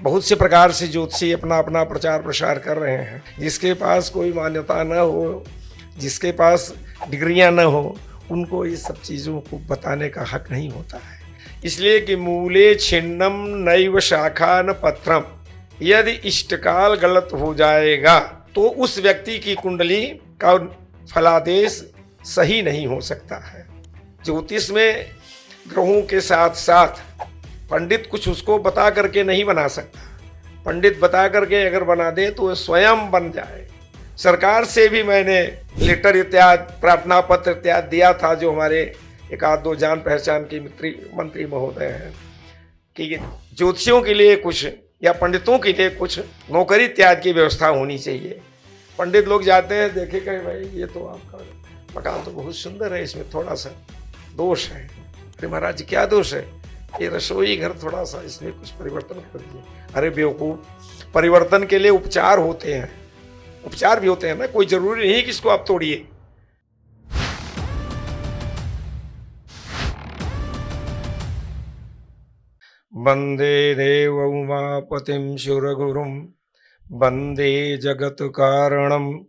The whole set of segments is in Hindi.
बहुत से प्रकार से ज्योतिषी अपना अपना प्रचार प्रसार कर रहे हैं। जिसके पास कोई मान्यता न हो, जिसके पास डिग्रियां न हो, उनको इस सब चीज़ों को बताने का हक नहीं होता है। इसलिए कि मूले छिन्नम नैव शाखा न पत्रम, यदि इष्टकाल गलत हो जाएगा तो उस व्यक्ति की कुंडली का फलादेश सही नहीं हो सकता है। ज्योतिष में ग्रहों के साथ साथ पंडित कुछ उसको बता करके नहीं बना सकता। पंडित बता करके अगर बना दे तो वह स्वयं बन जाए। सरकार से भी मैंने लेटर इत्यादि, प्रार्थना पत्र इत्यादि दिया था, जो हमारे एक आध दो जान पहचान के मंत्री महोदय हैं, कि ज्योतिषियों के लिए कुछ या पंडितों के लिए कुछ नौकरी इत्यादि की व्यवस्था होनी चाहिए। पंडित लोग जाते हैं, देखे कहे भाई ये तो आपका मकान तो बहुत सुंदर है, इसमें थोड़ा सा दोष है। अरे महाराज जी क्या दोष है? ये रसोई घर थोड़ा सा इसमें कुछ परिवर्तन कर दिए। अरे बेवकूफ, परिवर्तन के लिए उपचार होते हैं, उपचार भी होते हैं ना, कोई जरूरी नहीं कि इसको आप तोड़िए। वंदे देव उमापतिं शिवगुरुं, वंदे जगत कारणं,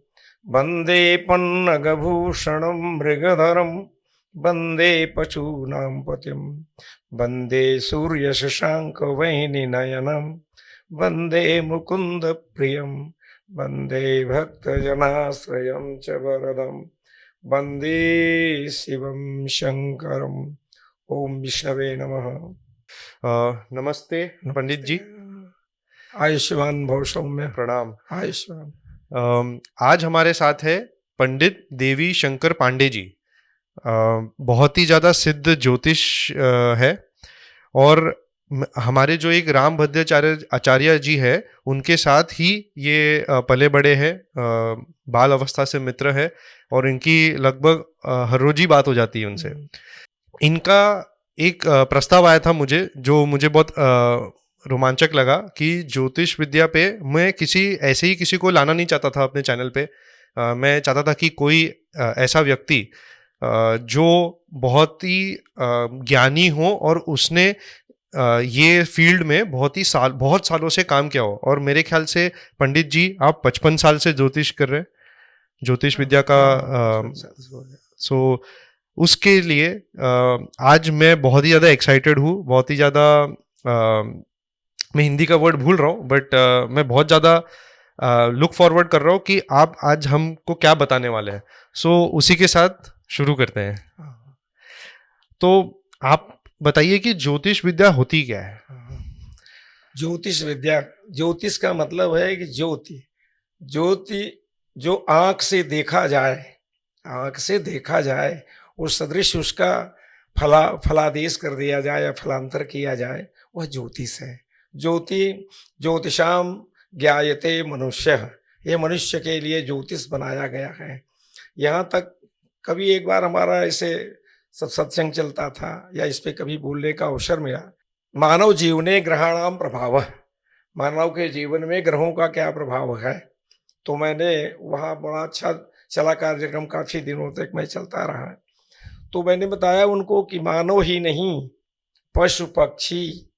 वंदे पन्नगभूषणं मृगधरं, वंदे पशूनां पतिं, वंदे सूर्यशशाङ्कवह्निनयनं, वंदे मुकुंद प्रियं, वंदे भक्तजनाश्रयं च वरदं, वंदे शिवं शंकरं। ओम विष्णवे नमः। नमस्ते पंडित जी। आयुष्मान भव सौम्य। प्रणाम। आयुष्मान। आज हमारे साथ है पंडित देवी शंकर पांडे जी। बहुत ही ज़्यादा सिद्ध ज्योतिष है, और हमारे जो एक रामभद्राचार्य आचार्य जी है उनके साथ ही ये पले बड़े हैं, बाल अवस्था से मित्र है, और इनकी लगभग हर रोज ही बात हो जाती है उनसे। इनका एक प्रस्ताव आया था मुझे, जो मुझे बहुत रोमांचक लगा, कि ज्योतिष विद्या पे मैं ऐसे ही किसी को लाना नहीं चाहता था अपने चैनल पे। मैं चाहता था कि कोई ऐसा व्यक्ति जो बहुत ही ज्ञानी हो और उसने ये फील्ड में बहुत सालों से काम किया हो। और मेरे ख्याल से पंडित जी आप 55 साल से ज्योतिष कर रहे हैं, ज्योतिष विद्या का। सो उसके लिए आज मैं बहुत ही ज़्यादा एक्साइटेड हूँ, बहुत ही ज़्यादा मैं हिंदी का वर्ड भूल रहा हूँ, बट मैं बहुत ज़्यादा लुक फॉरवर्ड कर रहा हूँ कि आप आज हमको क्या बताने वाले हैं। सो उसी के साथ शुरू करते हैं। तो आप बताइए कि ज्योतिष विद्या होती क्या है? ज्योतिष विद्या, ज्योतिष का मतलब है कि ज्योति, ज्योति जो आंख से देखा जाए, आंख से देखा जाए, उस सदृश उसका फलादेश कर दिया जाए या फलांतर किया जाए, वह ज्योतिष है। ज्योति ज्योतिषाम ज्ञायते मनुष्य, ये मनुष्य के लिए ज्योतिष बनाया गया है। यहाँ तक कभी एक बार हमारा ऐसे सत्संग चलता था, या इस पे कभी बोलने का अवसर मिला, मानव जीवने ग्रहाणाम प्रभाव, मानव के जीवन में ग्रहों का क्या प्रभाव है। तो मैंने वहाँ बड़ा अच्छा चला कार्यक्रम, काफ़ी दिनों तक मैं चलता रहा। तो मैंने बताया उनको कि मानव ही नहीं, पशु पक्षी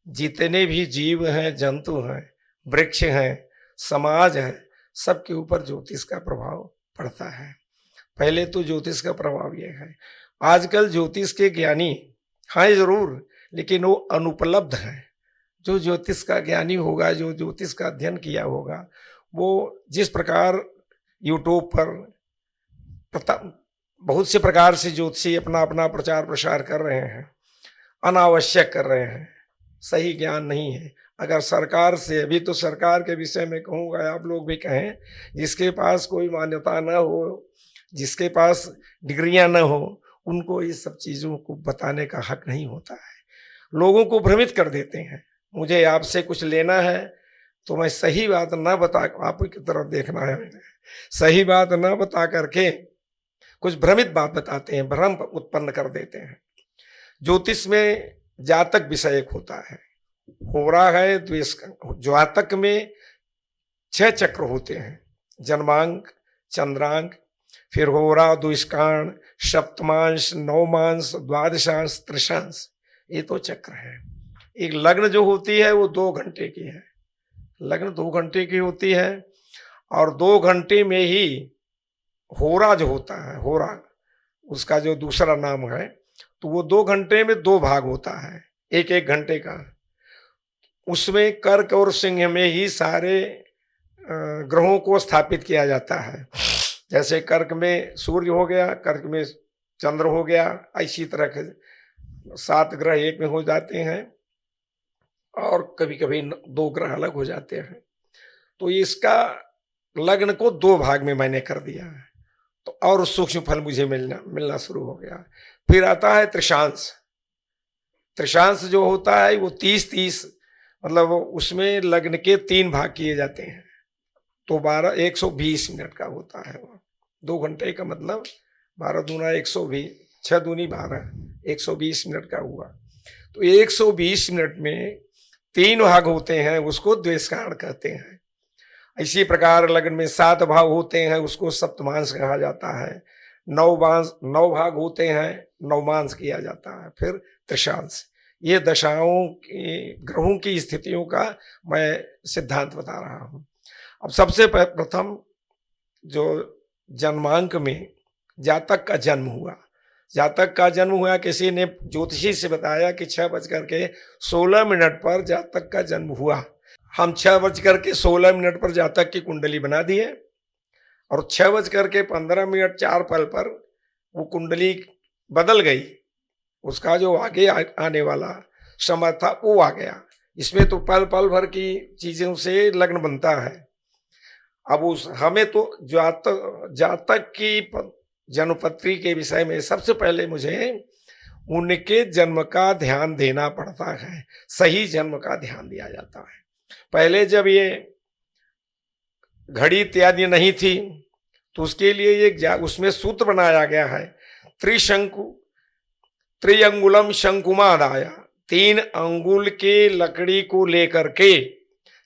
जितने भी जीव हैं, जंतु हैं, वृक्ष हैं, समाज है, सबके ऊपर ज्योतिष का प्रभाव पड़ता है। पहले तो ज्योतिष का प्रभाव यह है। आजकल ज्योतिष के ज्ञानी हैं जरूर, लेकिन वो अनुपलब्ध हैं। जो ज्योतिष का ज्ञानी होगा, जो ज्योतिष का अध्ययन किया होगा, वो जिस प्रकार यूट्यूब पर बहुत से प्रकार से ज्योतिषी अपना अपना प्रचार प्रसार कर रहे हैं, अनावश्यक कर रहे हैं, सही ज्ञान नहीं है। अगर सरकार से, अभी तो सरकार के विषय में कहूँगा, आप लोग भी कहें, जिसके पास कोई मान्यता न हो, जिसके पास डिग्रियां न हो, उनको इस सब चीज़ों को बताने का हक नहीं होता है। लोगों को भ्रमित कर देते हैं। मुझे आपसे कुछ लेना है तो मैं सही बात न बता, आपकी तरफ देखना है मैंने, सही बात न बता करके कुछ भ्रमित बात बताते हैं, भ्रम उत्पन्न कर देते हैं। ज्योतिष में जातक विषय एक होता है, होरा है द्वेष। जातक में 6 चक्र होते हैं, जन्मांक, चंद्रांक, फिर होरा, द्विष्काण, सप्तमांश, नवमांश, द्वादशांश, त्रिशांश, ये तो चक्र है। एक लग्न जो होती है वो 2 घंटे की है, लग्न 2 घंटे की होती है, और 2 घंटे में ही होरा जो होता है, होरा उसका जो दूसरा नाम है, तो वो 2 घंटे में 2 भाग होता है, एक एक घंटे का। उसमें कर्क और सिंह में ही सारे ग्रहों को स्थापित किया जाता है। जैसे कर्क में सूर्य हो गया, कर्क में चंद्र हो गया, इसी तरह के 7 ग्रह एक में हो जाते हैं, और कभी कभी 2 ग्रह अलग हो जाते हैं। तो इसका लग्न को 2 भाग में मैंने कर दिया है, तो और सूक्ष्म फल मुझे मिलना शुरू हो गया। फिर आता है त्रिशांश। त्रिशांश जो होता है वो 30-30, मतलब उसमें लग्न के 3 भाग किए जाते हैं, तो 120 मिनट का होता है वो। 2 घंटे का मतलब 12 दूना 120, 6 दूनी 12, 120 मिनट का हुआ। तो 120 मिनट में 3 भाग होते हैं, उसको द्वेषकांड कहते हैं। इसी प्रकार लग्न में 7 भाग होते हैं, उसको सप्तमांश कहा जाता है। 9 भाग होते हैं, नवमांश किया जाता है। फिर त्रिशांश। ये दशाओं की, ग्रहों की स्थितियों का मैं सिद्धांत बता रहा हूँ। अब सबसे प्रथम जो जन्मांक में जातक का जन्म हुआ, जातक का जन्म हुआ, किसी ने ज्योतिषी से बताया कि 6:16 पर जातक का जन्म हुआ। हम 6:16 पर जातक की कुंडली बना दिए, और 6:15 4 पल पर वो कुंडली बदल गई। उसका जो आगे आने वाला समय था वो आ गया। इसमें तो पल पल भर की चीजों से लग्न बनता है। अब हमें तो जातक की जन्मपत्री के विषय में सबसे पहले मुझे उनके जन्म का ध्यान देना पड़ता है, सही जन्म का ध्यान दिया जाता है। पहले जब ये घड़ी इत्यादि नहीं थी, तो उसके लिए एक उसमें सूत्र बनाया गया है, त्रिअंगुलम शंकुमादाय, 3 अंगुल के लकड़ी को लेकर के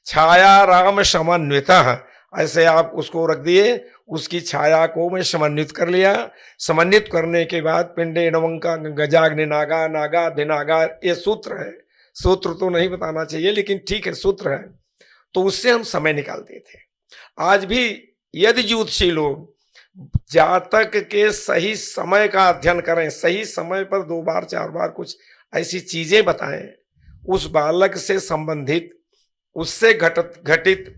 छाया राम समन्वितः, ऐसे आप उसको रख दिए, उसकी छाया को मैं समन्वित कर लिया। समन्वित करने के बाद पिंडे नवंका गजाग्नि नागा नागा धिनागा, ये सूत्र है। सूत्र तो नहीं बताना चाहिए, लेकिन ठीक है, सूत्र है। तो उससे हम समय निकालते थे। आज भी यदि ज्योतिषी लोग जातक के सही समय का अध्ययन करें, सही समय पर 2 बार 4 बार कुछ ऐसी चीजें बताएं, उस बालक से संबंधित, उससे घटित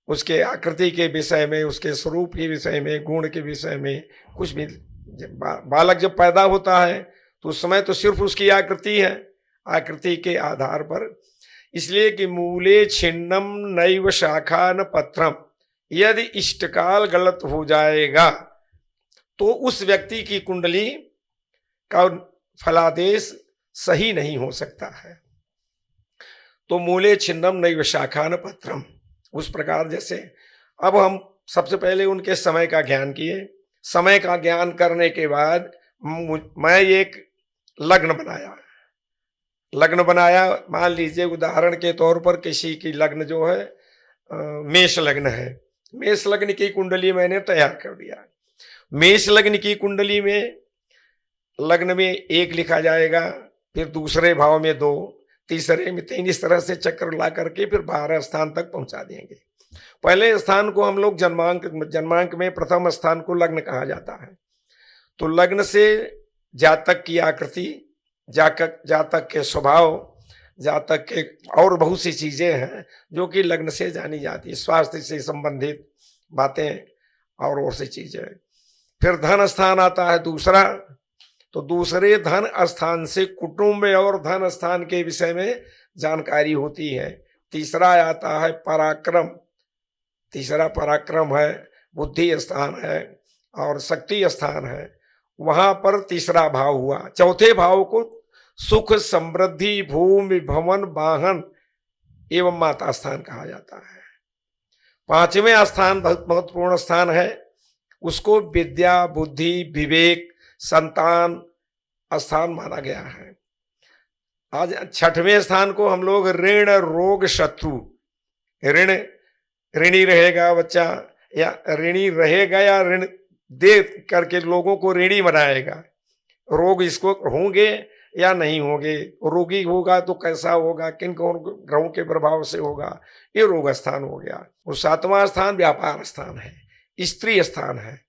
उसके आकृति के विषय में, उसके स्वरूप के विषय में, गुण के विषय में कुछ भी, बालक जब पैदा होता है तो उस समय तो सिर्फ उसकी आकृति है, आकृति के आधार पर। इसलिए कि मूले छिन्नम नैव शाखा न पत्रम, यदि इष्टकाल गलत हो जाएगा तो उस व्यक्ति की कुंडली का फलादेश सही नहीं हो सकता है। तो मूले छिन्नम नैव शाखा न पत्रम, उस प्रकार जैसे अब हम सबसे पहले उनके समय का ज्ञान किए। समय का ज्ञान करने के बाद मैं एक लग्न बनाया। मान लीजिए उदाहरण के तौर पर किसी की लग्न जो है मेष लग्न है, मेष लग्न की कुंडली मैंने तैयार कर दिया। मेष लग्न की कुंडली में लग्न में 1 लिखा जाएगा, फिर दूसरे भाव में 2, तीसरे में 3, इस तरह से चक्र ला करके फिर 12 स्थान तक पहुंचा देंगे। पहले स्थान को हम लोग जन्मांक में प्रथम स्थान को लग्न कहा जाता है। तो लग्न से जातक की आकृति, जातक के स्वभाव, जातक के और बहुत सी चीजें हैं जो कि लग्न से जानी जाती है, स्वास्थ्य से संबंधित बातें और सी चीजें। फिर धन स्थान आता है दूसरा, तो दूसरे धन स्थान से कुटुंब और धन स्थान के विषय में जानकारी होती है। तीसरा आता है पराक्रम, तीसरा पराक्रम है, बुद्धि स्थान है और शक्ति स्थान है, वहां पर तीसरा भाव हुआ। चौथे भाव को सुख समृद्धि भूमि भवन वाहन एवं माता स्थान कहा जाता है। 5वें स्थान बहुत महत्वपूर्ण स्थान है, उसको विद्या बुद्धि विवेक संतान स्थान माना गया है। आज 6वें स्थान को हम लोग ऋण रोग शत्रु, ऋणी रहेगा बच्चा या ऋणी रहेगा या ऋण दे करके लोगों को ऋणी बनाएगा, रोग इसको होंगे या नहीं होंगे, रोगी होगा तो कैसा होगा, किन कौन ग्रहों के प्रभाव से होगा, ये रोग स्थान हो गया। और 7वां स्थान व्यापार स्थान है, स्त्री स्थान है,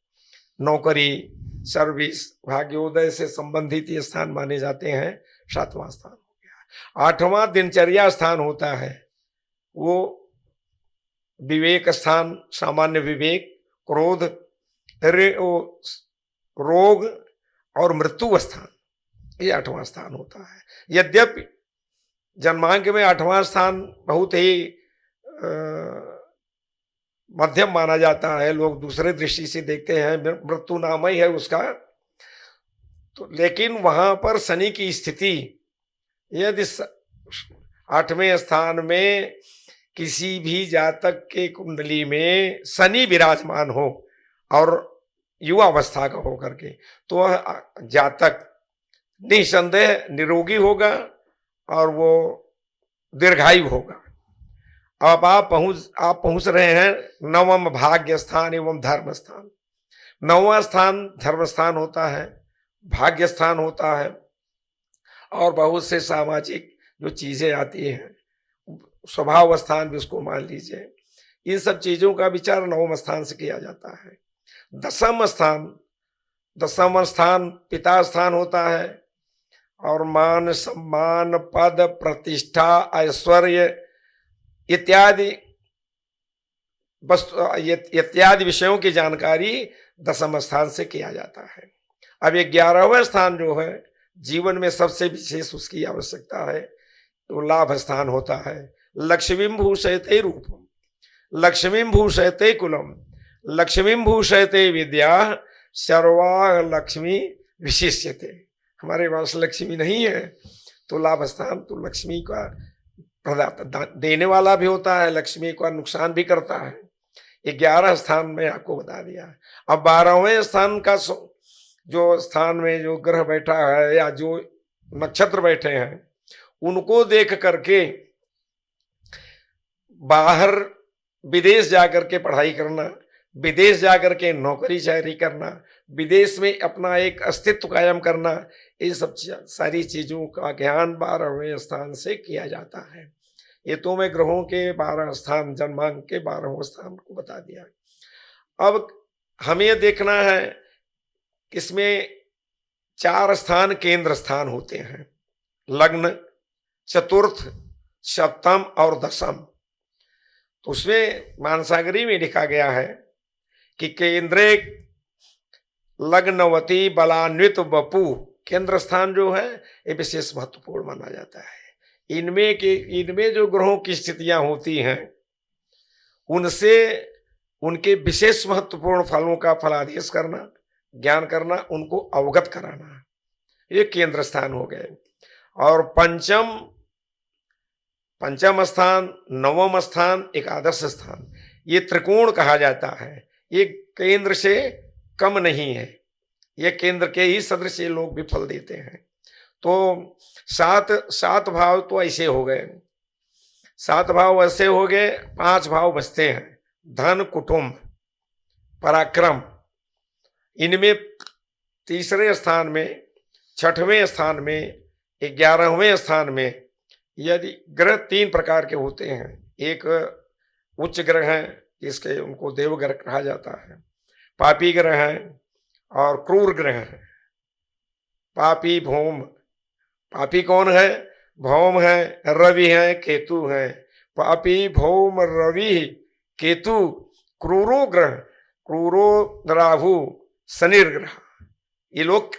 नौकरी, सर्विस, भाग्योदय से संबंधित ये स्थान माने जाते हैं। 7वां स्थान हो गया। 8वां दिनचर्या स्थान होता है, वो विवेक स्थान, सामान्य विवेक, क्रोध, रोग और मृत्यु स्थान, ये 8वां स्थान होता है। यद्यपि जन्मांक में 8वां स्थान बहुत ही मध्यम माना जाता है, लोग दूसरे दृष्टि से देखते हैं, मृत्यु नाम ही है उसका, तो लेकिन वहां पर शनि की स्थिति, यदि 8वें स्थान में किसी भी जातक के कुंडली में शनि विराजमान हो और युवावस्था का होकर के, तो वह जातक निसंदेह निरोगी होगा और वो दीर्घायु होगा। अब आप पहुंच रहे हैं 9वां भाग्य स्थान एवं धर्म स्थान। 9वां स्थान धर्म स्थान होता है, भाग्य स्थान होता है, और बहुत से सामाजिक जो चीजें आती हैं, स्वभाव स्थान भी उसको मान लीजिए, इन सब चीजों का विचार 9वें स्थान से किया जाता है। 10वां स्थान पिता स्थान होता है, और मान सम्मान पद प्रतिष्ठा ऐश्वर्य इत्यादि इत्यादि विषयों की जानकारी 10वें स्थान से किया जाता है। अब 11वां स्थान जो है, जीवन में सबसे विशेष उसकी आवश्यकता है, तो लाभ स्थान होता है। लक्ष्मीं भूषयते रूपम, लक्ष्मीं भूषयते कुलम, लक्ष्मीं भूषयते विद्या, सर्वा लक्ष्मी विशिष्यते। हमारे पास लक्ष्मी नहीं है, तो लाभ स्थान तो लक्ष्मी का प्रदाता देने वाला भी होता है, लक्ष्मी का नुकसान भी करता है। 11 स्थान में आपको बता दिया। अब 12वें स्थान का जो स्थान में जो ग्रह बैठा है या जो नक्षत्र बैठे हैं, उनको देख करके बाहर विदेश जाकर के पढ़ाई करना, विदेश जाकर के नौकरी चाकरी करना, विदेश में अपना एक अस्तित्व कायम करना, ये सब सारी चीजों का ज्ञान 12वें स्थान से किया जाता है। ये तो मैं ग्रहों के 12 स्थान, जन्मांक के 12वें स्थान को बता दिया। अब हमें ये देखना है, इसमें 4 स्थान केंद्र स्थान होते हैं, लग्न, चतुर्थ, सप्तम और दशम। तो उसमें मानसागरी में लिखा गया है कि केंद्रे लग्नवती बलान्वित बपू, केंद्र स्थान जो है ये विशेष महत्वपूर्ण माना जाता है। इनमें जो ग्रहों की स्थितियां होती हैं, उनसे उनके विशेष महत्वपूर्ण फलों का फलादेश करना, ज्ञान करना, उनको अवगत कराना, ये केंद्र स्थान हो गए। और पंचम स्थान, 9वां स्थान, एकादश स्थान, ये त्रिकोण कहा जाता है। ये केंद्र से कम नहीं है, ये केंद्र के ही सदृश ये लोग भी फल देते हैं। तो 7 भाव तो ऐसे हो गए, 7 भाव ऐसे हो गए, 5 भाव बचते हैं, धन, कुटुंब, पराक्रम। इनमें तीसरे स्थान में, 6वें स्थान में, 11वें स्थान में यदि ग्रह 3 प्रकार के होते हैं। एक उच्च ग्रह हैं, इसके उनको देवग्रह कहा जाता है, पापी ग्रह हैं और क्रूर ग्रह हैं। पापी, भौम। पापी कौन है? भौम है, रवि है, केतु है। पापी, भौम, रवि, केतु, क्रूरो ग्रह, क्रूरो राहु, शनि ग्रह, ये लोग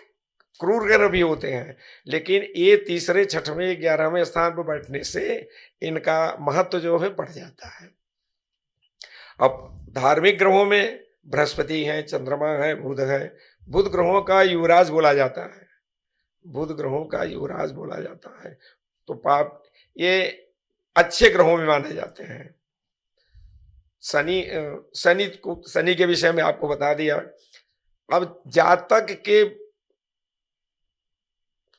क्रूर ग्रह भी होते हैं। लेकिन ये तीसरे, 6वें, 11वें स्थान पर बैठने से इनका महत्व जो है बढ़ जाता है। अब धार्मिक ग्रहों में बृहस्पति है, चंद्रमा है, बुध है। बुध ग्रहों का युवराज बोला जाता है, बुध ग्रहों का युवराज बोला जाता है। तो पाप ये अच्छे ग्रहों में माने जाते हैं। शनि के विषय में आपको बता दिया। अब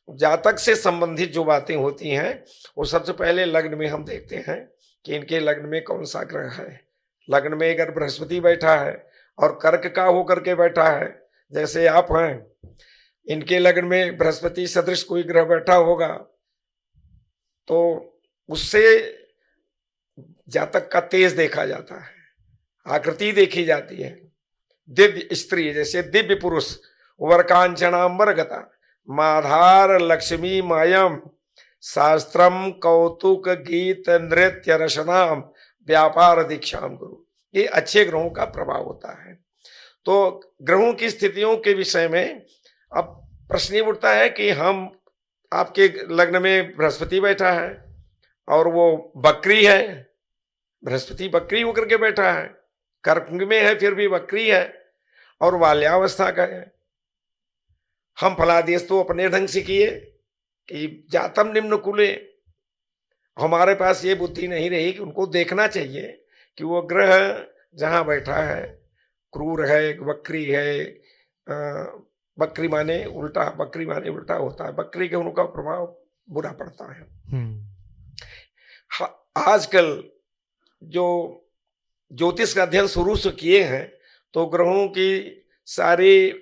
जातक से संबंधित जो बातें होती हैं, वो सबसे पहले लग्न में हम देखते हैं कि इनके लग्न में कौन सा ग्रह है। लग्न में अगर बृहस्पति बैठा है और कर्क का होकर के बैठा है, जैसे आप हैं, इनके लग्न में बृहस्पति सदृश कोई ग्रह बैठा होगा तो उससे जातक का तेज देखा जाता है, आकृति देखी जाती है। दिव्य स्त्री जैसे दिव्य पुरुष वरकांचनांबरगता माधार लक्ष्मी मायम शास्त्रम कौतुक गीत नृत्य रसनाम व्यापार दीक्षाम गुरु, ये अच्छे ग्रहों का प्रभाव होता है। तो ग्रहों की स्थितियों के विषय में अब प्रश्न उठता है कि हम आपके लग्न में बृहस्पति बैठा है और वो बकरी है, बृहस्पति बकरी होकर के बैठा है, कर्क में है फिर भी बकरी है और बाल्यावस्था का है। हम फलादेश तो अपने ढंग से किए कि जातम निम्न कुले, हमारे पास ये बुद्धि नहीं रही कि उनको देखना चाहिए कि वो ग्रह जहाँ बैठा है क्रूर है, बकरी है, बकरी माने उल्टा, बकरी माने उल्टा होता है, बकरी के उनका प्रभाव बुरा पड़ता है। आजकल जो ज्योतिष का अध्ययन शुरू से किए हैं तो ग्रहों की सारी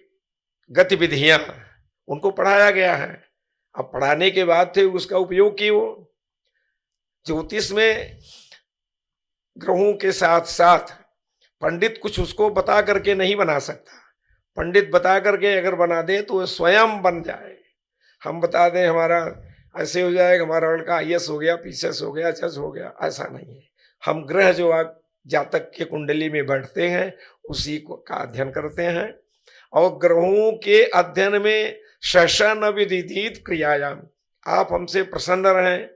गतिविधियां उनको पढ़ाया गया है। अब पढ़ाने के बाद थे उसका उपयोग किए। वो ज्योतिष में ग्रहों के साथ साथ पंडित कुछ उसको बता करके नहीं बना सकता। पंडित बता करके अगर बना दे तो स्वयं बन जाए। हम बता दें हमारा ऐसे हो जाएगा, हमारा लड़का IAS हो गया, PCS हो गया, जज हो गया, ऐसा नहीं है। हम ग्रह जो जातक के कुंडली में बैठते हैं उसी को का अध्ययन करते हैं और ग्रहों के अध्ययन में शशन विदित क्रियायाम, आप हमसे प्रसन्न रहें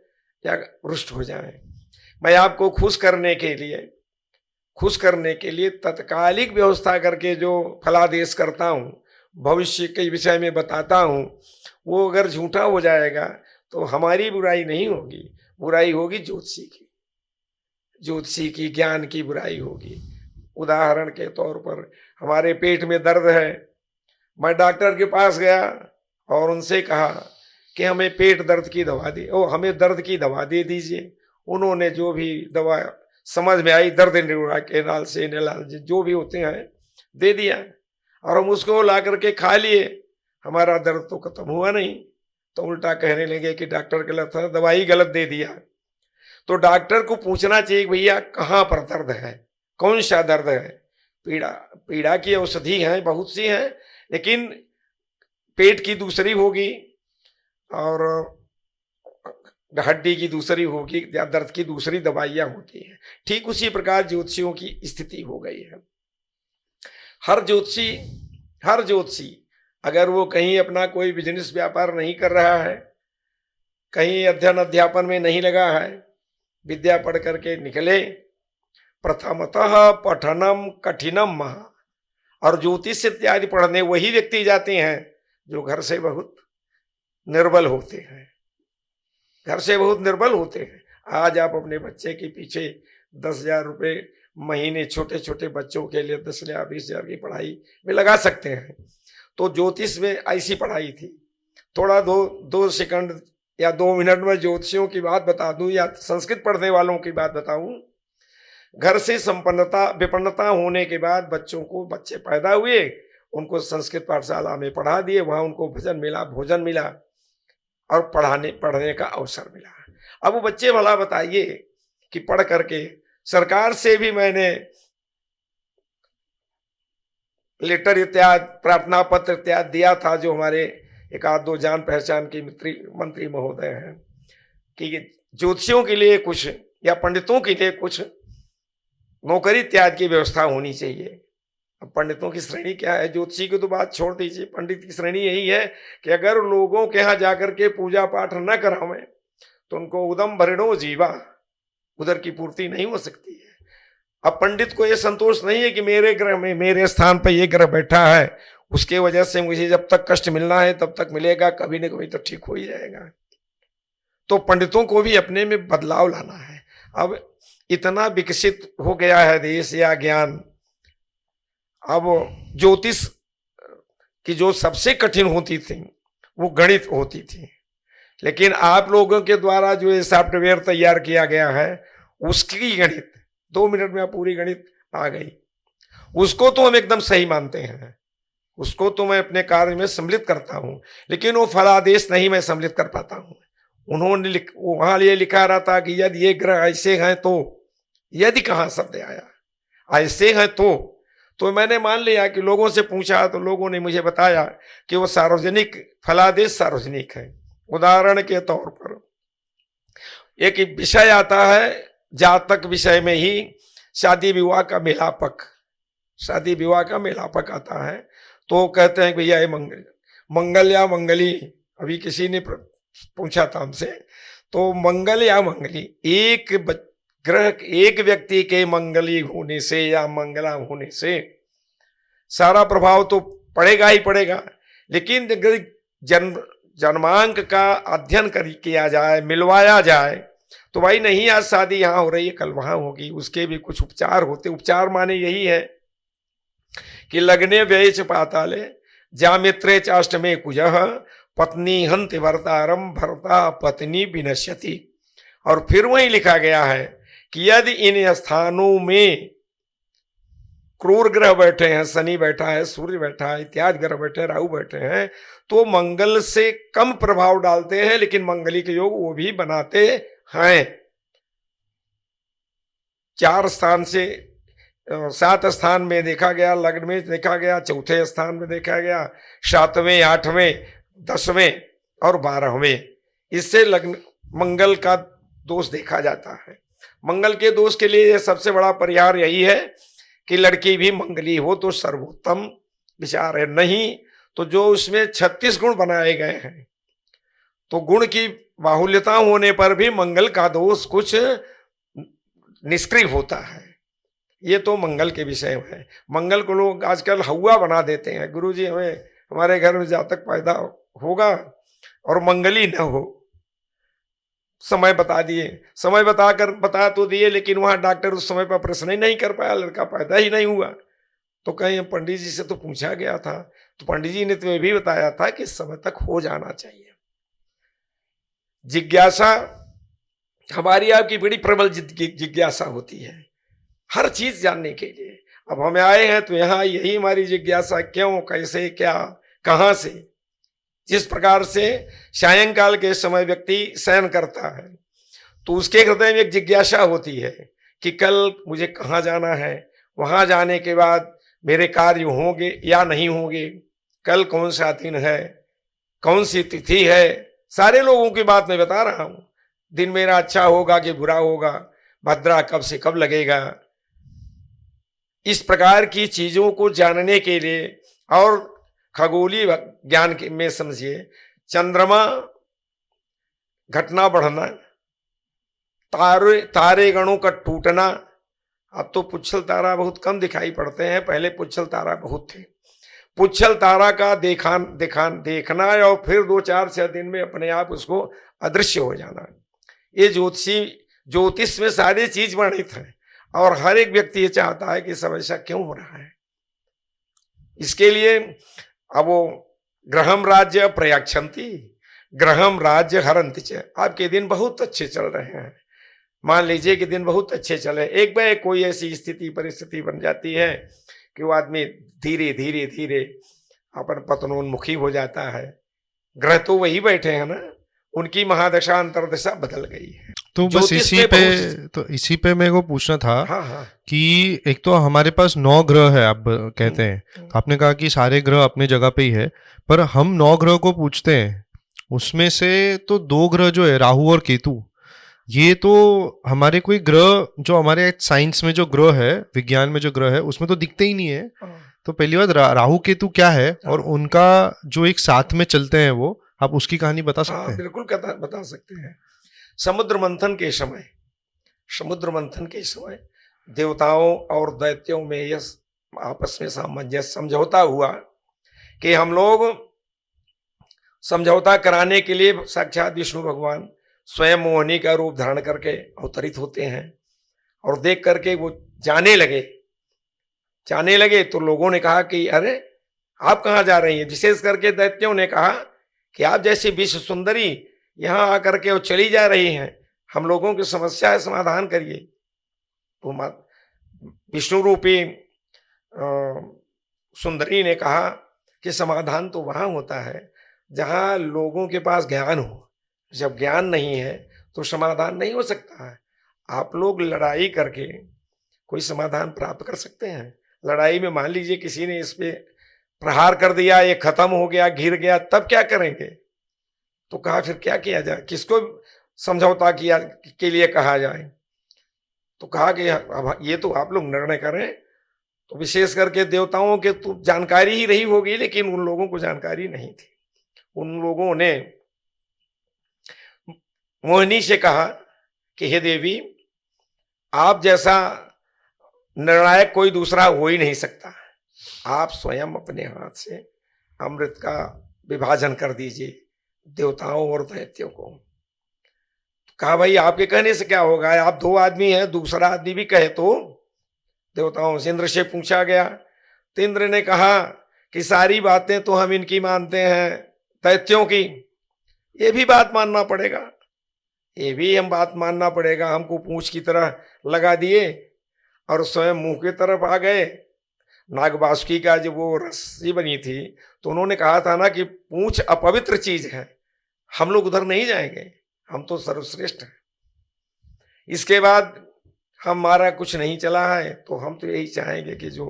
या रुष्ट हो जाएं, मैं आपको खुश करने के लिए तत्कालिक व्यवस्था करके जो फलादेश करता हूँ, भविष्य के विषय में बताता हूँ, वो अगर झूठा हो जाएगा तो हमारी बुराई नहीं होगी, बुराई होगी ज्योतिषी की ज्ञान की बुराई होगी। उदाहरण के तौर पर हमारे पेट में दर्द है, मैं डॉक्टर के पास गया और उनसे कहा कि हमें पेट दर्द की दवा दे, हमें दर्द की दवा दे दीजिए। उन्होंने जो भी दवा समझ में आई, दर्द निवारक से जो भी होते हैं दे दिया और हम उसको ला करके खा लिए। हमारा दर्द तो खत्म हुआ नहीं, तो उल्टा कहने लगे कि डॉक्टर गलत है, दवाई गलत दे दिया। तो डॉक्टर को पूछना चाहिए भैया कहाँ पर दर्द है, कौन सा दर्द है। पीड़ा की औषधि है बहुत सी है, लेकिन पेट की दूसरी होगी और हड्डी की दूसरी होगी या दर्द की दूसरी दवाइयां होती हैं। ठीक उसी प्रकार ज्योतिषियों की स्थिति हो गई है। हर ज्योतिषी अगर वो कहीं अपना कोई बिजनेस व्यापार नहीं कर रहा है, कहीं अध्ययन अध्यापन में नहीं लगा है, विद्या पढ़ करके निकले, प्रथमतः पठनम कठिनम महा, और ज्योतिष इत्यादि पढ़ने वही व्यक्ति जाते हैं जो घर से बहुत निर्बल होते हैं। आज आप अपने बच्चे के पीछे 10,000 रुपये महीने छोटे छोटे बच्चों के लिए 10,000 20,000 की पढ़ाई में लगा सकते हैं। तो ज्योतिष में ऐसी पढ़ाई थी। थोड़ा दो सेकंड या 2 मिनट में ज्योतिषियों की बात बता दूं या संस्कृत पढ़ने वालों की बात बताऊं। घर से विपन्नता होने के बाद बच्चे पैदा हुए, उनको संस्कृत पाठशाला में पढ़ा दिए, वहां उनको भजन मिला, भोजन मिला और पढ़ने का अवसर मिला। अब वो बच्चे भला बताइए कि पढ़ करके सरकार से भी मैंने लेटर इत्यादि, प्रार्थना पत्र इत्यादि दिया था, जो हमारे एक आध दो जान पहचान के मंत्री महोदय हैं, कि ज्योतिषियों के लिए कुछ या पंडितों के लिए कुछ नौकरी इत्यादि की व्यवस्था होनी चाहिए। अब पंडितों की श्रेणी क्या है, ज्योतिषी की तो बात छोड़ दीजिए, पंडित की श्रेणी यही है कि अगर लोगों के यहाँ जाकर के पूजा पाठ न करावें तो उनको उदम भरिणो जीवा, उधर की पूर्ति नहीं हो सकती है। अब पंडित को ये संतोष नहीं है कि मेरे ग्रह में, मेरे स्थान पर ये ग्रह बैठा है, उसके वजह से मुझे जब तक कष्ट मिलना है तब तक मिलेगा, कभी न कभी तो ठीक हो ही जाएगा। तो पंडितों को भी अपने में बदलाव लाना है। अब इतना विकसित हो गया है देश या ज्ञान। अब ज्योतिष की जो सबसे कठिन होती थी वो गणित होती थी, लेकिन आप लोगों के द्वारा जो ये सॉफ्टवेयर तैयार किया गया है उसकी गणित 2 मिनट में पूरी गणित आ गई, उसको तो हम एकदम सही मानते हैं। उसको तो मैं अपने कार्य में सम्मिलित करता हूँ, लेकिन वो फलादेश नहीं मैं सम्मिलित कर पाता हूँ। उन्होंने वहां ये लिखा रहता कि यदि ये ग्रह ऐसे हैं तो, यदि कहाँ शब्द आया ऐसे हैं तो मैंने मान लिया कि लोगों से पूछा तो लोगों ने मुझे बताया कि वो सार्वजनिक फलादेश सार्वजनिक है। उदाहरण के तौर पर एक विषय आता है जातक विषय में ही, शादी विवाह का मेलापक, शादी विवाह का मेलापक आता है, तो कहते हैं कि भैया ये मंगल या मंगली, अभी किसी ने पूछा था हमसे, तो मंगल या मंगली, एक ग्रह एक व्यक्ति के मंगली होने से या मंगला होने से सारा प्रभाव तो पड़ेगा ही पड़ेगा, लेकिन जन्मांक का अध्ययन किया जाए, मिलवाया जाए, तो भाई नहीं आज शादी यहाँ हो रही है कल वहां होगी, उसके भी कुछ उपचार होते। उपचार माने यही है कि लग्ने व्यय च पाताले जामित्रे चाष्टमे कुजः पत्नी हंति भर्तारम भर्ता पत्नी विनश्यति। और फिर वही लिखा गया है कि यदि इन स्थानों में क्रूर ग्रह बैठे हैं, शनि बैठा है, सूर्य बैठा है, इत्यादि ग्रह बैठे हैं, राहु बैठे हैं, तो मंगल से कम प्रभाव डालते हैं, लेकिन मंगली के योग वो भी बनाते हैं। 4 स्थान से 7 स्थान में देखा गया, लग्न में देखा गया, चौथे स्थान में देखा गया, 7वें, 8वें, 10वें और 12वें, इससे लग्न मंगल का दोष देखा जाता है। मंगल के दोष के लिए सबसे बड़ा परिहार यही है कि लड़की भी मंगली हो तो सर्वोत्तम विचार है, नहीं तो जो उसमें 36 गुण बनाए गए हैं, तो गुण की बाहुल्यता होने पर भी मंगल का दोष कुछ निष्क्रिय होता है। ये तो मंगल के विषय में है। मंगल को लोग आजकल हवा बना देते हैं, गुरुजी हमें हमारे घर में जातक पैदा होगा और मंगली न हो, समय बता दिए, समय बता तो दिए, लेकिन वहां डॉक्टर उस समय पर ऑपरेशन ही नहीं कर पाया, लड़का पैदा ही नहीं हुआ। तो कहीं पंडित जी से तो पूछा गया था, तो पंडित जी ने तो ये भी बताया था कि समय तक हो जाना चाहिए। जिज्ञासा हमारी आपकी बड़ी प्रबल जिज्ञासा होती है हर चीज जानने के लिए। अब हमें आए हैं तो यहाँ यही हमारी जिज्ञासा, क्यों, कैसे, क्या, कहां से। जिस प्रकार से सायंकाल के समय व्यक्ति शयन करता है तो उसके हृदय में एक जिज्ञासा होती है कि कल मुझे कहाँ जाना है, वहां जाने के बाद मेरे कार्य होंगे या नहीं होंगे, कल कौन सा दिन है, कौन सी तिथि है, सारे लोगों की बात मैं बता रहा हूं। दिन मेरा अच्छा होगा कि बुरा होगा, भद्रा कब से कब लगेगा, इस प्रकार की चीजों को जानने के लिए। और खगोलीय ज्ञान में समझिए, चंद्रमा घटना बढ़ना, तारे गणों का टूटना। अब तो पुच्छल तारा बहुत कम दिखाई पड़ते हैं, पहले पुच्छल तारा बहुत थे। पुच्छल तारा का देखना और फिर 2-4-6 दिन में अपने आप उसको अदृश्य हो जाना। ये ज्योतिष में सारी चीज वर्णित है और हर एक व्यक्ति ये चाहता है कि सब ऐसा क्यों हो रहा है। इसके लिए अब वो ग्रहम राज्य प्रयाक्षंती ग्रहम राज्य हरंति च। आपके दिन बहुत अच्छे चल रहे हैं, मान लीजिए कि दिन बहुत अच्छे चले, एक बार कोई ऐसी स्थिति परिस्थिति बन जाती है कि वो आदमी धीरे धीरे धीरे अपन पतनोन्मुखी हो जाता है। ग्रह तो वही बैठे हैं ना, उनकी महादशा अंतरदशा बदल गई है। तो बस इसी पे मेरे को पूछना था। हाँ। कि एक तो हमारे पास 9 ग्रह है, आप कहते हैं, आपने कहा कि सारे ग्रह अपनी जगह पे ही है, पर हम 9 ग्रह को पूछते हैं, उसमें से तो 2 ग्रह जो है राहु और केतु, ये तो हमारे कोई ग्रह जो हमारे साइंस में जो ग्रह है, विज्ञान में जो ग्रह है, उसमें तो दिखते ही नहीं है। तो पहली बात राहु केतु क्या है और उनका जो एक साथ में चलते हैं, वो आप उसकी कहानी बता सकते हैं? बिल्कुल बता सकते हैं। समुद्र मंथन के समय देवताओं और दैत्यों में यह आपस में सामंजस्य समझौता हुआ कि हम लोग समझौता कराने के लिए साक्षात विष्णु भगवान स्वयं मोहिनी का रूप धारण करके अवतरित होते हैं और देख करके वो जाने लगे तो लोगों ने कहा कि अरे आप कहाँ जा रही हैं। विशेष करके दैत्यों ने कहा कि आप जैसी विश्व सुंदरी यहाँ आकर के वो चली जा रही हैं, हम लोगों की समस्या है, समाधान करिए। तो विष्णु रूपी सुंदरी ने कहा कि समाधान तो वहाँ होता है जहाँ लोगों के पास ज्ञान हो। जब ज्ञान नहीं है तो समाधान नहीं हो सकता है। आप लोग लड़ाई करके कोई समाधान प्राप्त कर सकते हैं? लड़ाई में मान लीजिए किसी ने इस पे प्रहार कर दिया, ये खत्म हो गया, घिर गया, तब क्या करेंगे? तो कहा फिर क्या किया जाए, किसको समझौता किया के लिए कहा जाए? तो कहा कि अब ये तो आप लोग निर्णय करें। तो विशेष करके देवताओं के तो जानकारी ही रही होगी, लेकिन उन लोगों को जानकारी नहीं थी। उन लोगों ने मोहिनी से कहा कि हे देवी, आप जैसा निर्णायक कोई दूसरा हो ही नहीं सकता। आप स्वयं अपने हाथ से अमृत का विभाजन कर दीजिए देवताओं और दैत्यों को। कहा भाई आपके कहने से क्या होगा, आप 2 आदमी हैं, दूसरा आदमी भी कहे तो। देवताओं से इंद्र से पूछा गया तो इंद्र ने कहा कि सारी बातें तो हम इनकी मानते हैं, दैत्यों की। ये भी बात मानना पड़ेगा, ये भी हम बात मानना पड़ेगा। हमको पूंछ की तरह लगा दिए और स्वयं मुंह की तरफ आ गए। नागवासुकी का जब वो रस्सी बनी थी तो उन्होंने कहा था ना कि पूंछ अपवित्र चीज है, हम लोग उधर नहीं जाएंगे, हम तो सर्वश्रेष्ठ हैं। इसके बाद हमारा कुछ नहीं चला है तो हम तो यही चाहेंगे कि जो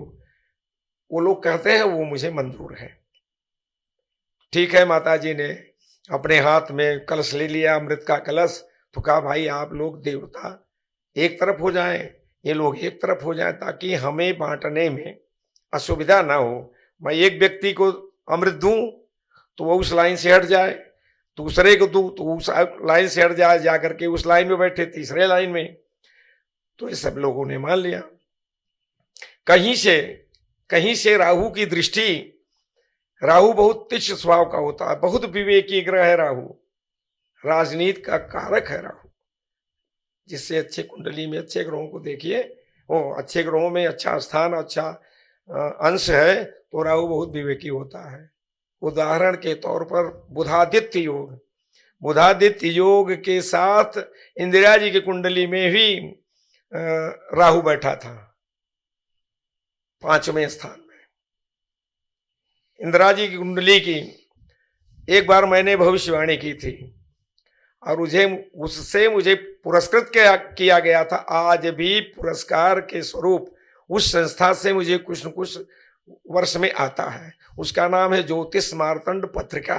वो लोग कहते हैं वो मुझे मंजूर है। ठीक है, माता जी ने अपने हाथ में कलश ले लिया, अमृत का कलश। तो कहा भाई आप लोग देवता एक तरफ हो जाएं, ये लोग एक तरफ हो जाएं, ताकि हमें बांटने में असुविधा ना हो। मैं एक व्यक्ति को अमृत दूं तो वो उस लाइन से हट जाए, दूसरे को दूं तो उस लाइन से हट जाए, जाकर के उस लाइन में बैठे तीसरे लाइन में। तो ये सब लोगों ने मान लिया। कहीं से राहु की दृष्टि, राहु बहुत तीक्ष्ण स्वभाव का होता है, बहुत विवेकी ग्रह है राहु, राजनीति का कारक है राहु। जिससे अच्छे कुंडली में अच्छे ग्रहों को देखिए, वो अच्छे ग्रहों में अच्छा स्थान, अच्छा अंश है तो राहु बहुत विवेकी होता है। उदाहरण के तौर पर बुधादित्य योग, बुधादित्य योग के साथ इंदिरा जी की कुंडली में भी राहु बैठा था 5वें स्थान में। इंदिरा जी की कुंडली की एक बार मैंने भविष्यवाणी की थी और उससे मुझे पुरस्कृत किया गया था। आज भी पुरस्कार के स्वरूप उस संस्था से मुझे कुछ न कुछ वर्ष में आता है। उसका नाम है ज्योतिष मार्तंड पत्रिका,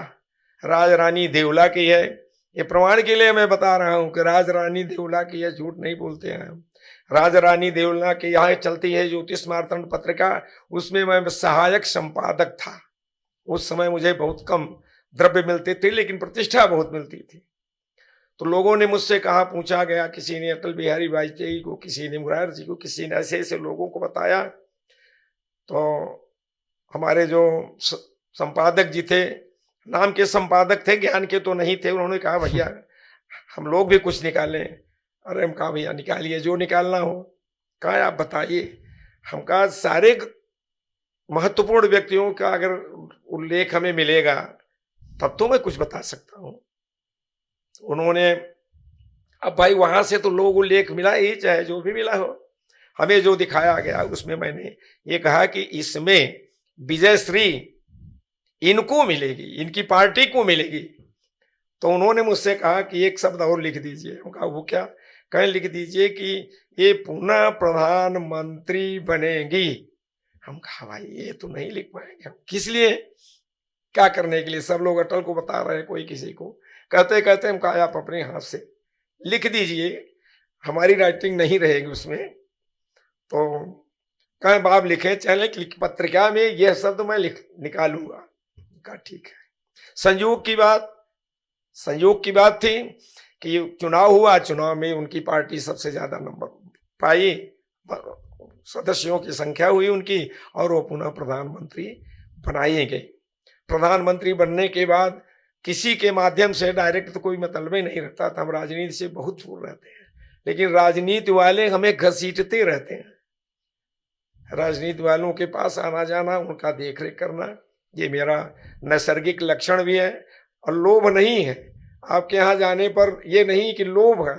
राज रानी देवला की है। ये प्रमाण के लिए मैं बता रहा हूँ कि राज रानी देवला की है, झूठ नहीं बोलते हैं हम। राज रानी देवला के यहाँ चलती है ज्योतिष मार्तंड पत्रिका, उसमें मैं सहायक संपादक था। उस समय मुझे बहुत कम द्रव्य मिलते थे लेकिन प्रतिष्ठा बहुत मिलती थी। तो लोगों ने मुझसे कहा, पूछा गया, किसी ने अटल बिहारी वाजपेयी को, किसी ने मुरार जी को, किसी ने ऐसे ऐसे लोगों को बताया। तो हमारे जो संपादक जी थे, नाम के संपादक थे, ज्ञान के तो नहीं थे, उन्होंने कहा भैया हम लोग भी कुछ निकालें। अरे हम कहा भैया निकालिए जो निकालना हो। कहा आप बताइए। हम कहा सारे महत्वपूर्ण व्यक्तियों का अगर उल्लेख हमें मिलेगा तब तो मैं कुछ बता सकता हूँ। उन्होंने, अब भाई वहां से तो लोग उल्लेख मिला ही, चाहे जो भी मिला हो, हमें जो दिखाया गया उसमें मैंने ये कहा कि इसमें विजयश्री इनको मिलेगी, इनकी पार्टी को मिलेगी। तो उन्होंने मुझसे कहा कि एक शब्द और लिख दीजिए। हम कहा वो क्या? कहीं लिख दीजिए कि ये पुनः प्रधानमंत्री बनेगी। हम कहा भाई ये तो नहीं लिख पाएंगे। हम किस लिए, क्या करने के लिए? सब लोग अटल को बता रहे हैं, कोई किसी को। कहते कहते हम कहा आप अपने हाथ से लिख दीजिए, हमारी राइटिंग नहीं रहेगी उसमें। तो कहें बाप लिखे, चले पत्रिका में यह शब्द मैं निकालूंगा। कहा ठीक है। संयोग की बात थी कि चुनाव हुआ, चुनाव में उनकी पार्टी सबसे ज्यादा नंबर पाई, सदस्यों की संख्या हुई उनकी, और वो पुनः प्रधानमंत्री बनाई गई। प्रधानमंत्री बनने के बाद किसी के माध्यम से डायरेक्ट तो कोई मतलब ही नहीं रहता था। हम राजनीति से बहुत दूर रहते हैं, लेकिन राजनीति वाले हमें घसीटते रहते हैं। राजनीति वालों के पास आना जाना, उनका देखरेख करना, ये मेरा नैसर्गिक लक्षण भी है। और लोभ नहीं है। आपके यहाँ जाने पर ये नहीं कि लोभ है,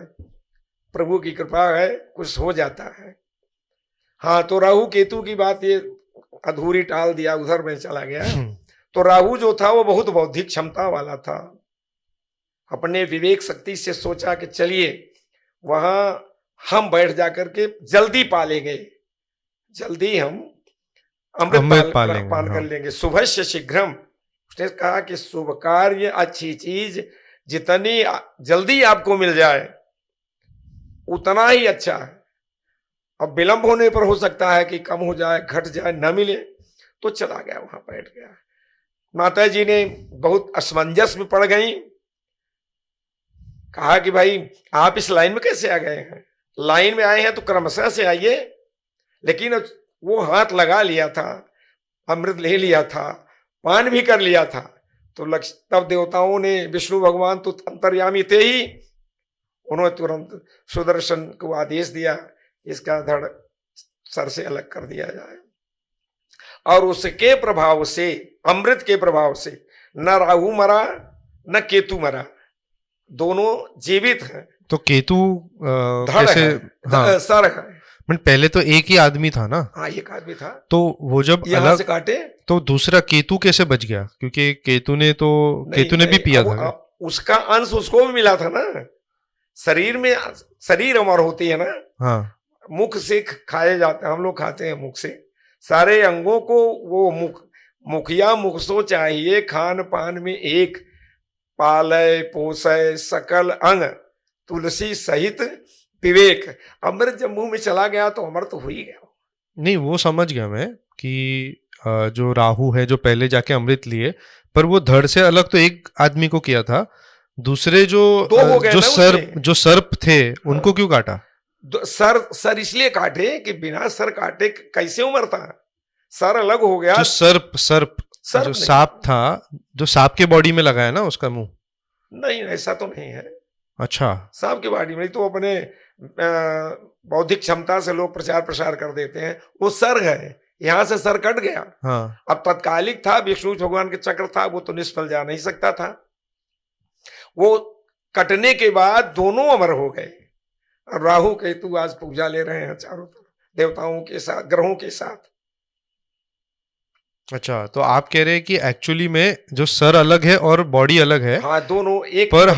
प्रभु की कृपा है, कुछ हो जाता है। हाँ, तो राहु केतु की बात ये अधूरी टाल दिया, उधर में चला गया। तो राहु जो था वो बहुत बौद्धिक क्षमता वाला था। अपने विवेक शक्ति से सोचा कि चलिए वहां हम बैठ जाकर के जल्दी पालेंगे, जल्दी हम अमृत पा लेंगे, पान कर हाँ। लेंगे। शुभ से शीघ्रम, उसने कहा कि शुभ कार्य, अच्छी चीज जितनी जल्दी आपको मिल जाए उतना ही अच्छा है। अब विलंब होने पर हो सकता है कि कम हो जाए, घट जाए, न मिले, तो चला गया वहां बैठ गया। माता जी ने बहुत असमंजस में पड़ गई, कहा कि भाई आप इस लाइन में कैसे आ गए हैं? लाइन में आए हैं तो क्रमशः से आइए। लेकिन वो हाथ लगा लिया था, अमृत ले लिया था, पान भी कर लिया था। तो तब देवताओं ने, विष्णु भगवान तो अंतर्यामी थे ही, उन्होंने तुरंत सुदर्शन को आदेश दिया इसका धड़ सर से अलग कर दिया जाए। और उसके प्रभाव से, अमृत के प्रभाव से, न राहु मरा न केतु मरा, दोनों जीवित हैं। तो केतु धड़ कैसे? है, हाँ, सर है। बट पहले तो एक ही आदमी था ना। हाँ, एक आदमी था, तो वो जब यहां अलग, से काटे। तो दूसरा केतु कैसे बच गया? क्योंकि केतु ने भी पिया था क्या? उसका अंश उसको भी मिला था ना। शरीर में, शरीर अमर होती है ना, हाँ, मुख से खाए जाते हैं, हम लोग खाते हैं मुख से। सारे अंगों को वो मुखिया मुख सो चाहिए, खान पान में एक, पालय पोषय सकल अंग, तुलसी सहित विवेक। अमृत जब मुंह में चला गया तो अमृत हो ही गया। नहीं वो समझ गया मैं कि जो राहु है जो पहले जाके अमृत लिए, पर वो धड़ से अलग तो एक आदमी को किया था, दूसरे जो दो हो गए ना जो सर्प थे उनको क्यों काटा? सर इसलिए काटे कि बिना सर काटे कैसे उमरता? सर अलग हो गया। जो सर्प जो सांप था, जो सांप के बॉडी में लगाया ना उसका मुंह? नहीं, ऐसा तो नहीं है। अच्छा, सांप की बॉडी में तो अपने बौद्धिक क्षमता से लोग प्रचार प्रसार कर देते हैं। वो सर है, यहां से सर कट गया। हाँ। अब तत्कालिक था, विष्णु भगवान के चक्र था, वो तो निष्फल जा नहीं सकता था। वो कटने के बाद दोनों अमर हो गए। राहु केतु आज पूजा ले रहे हैं चारों तरफ, देवताओं के साथ, ग्रहों के साथ। अच्छा, तो आप कह रहे हैं कि एक्चुअली में जो सर अलग है और बॉडी अलग है। हाँ, दोनों एक। पर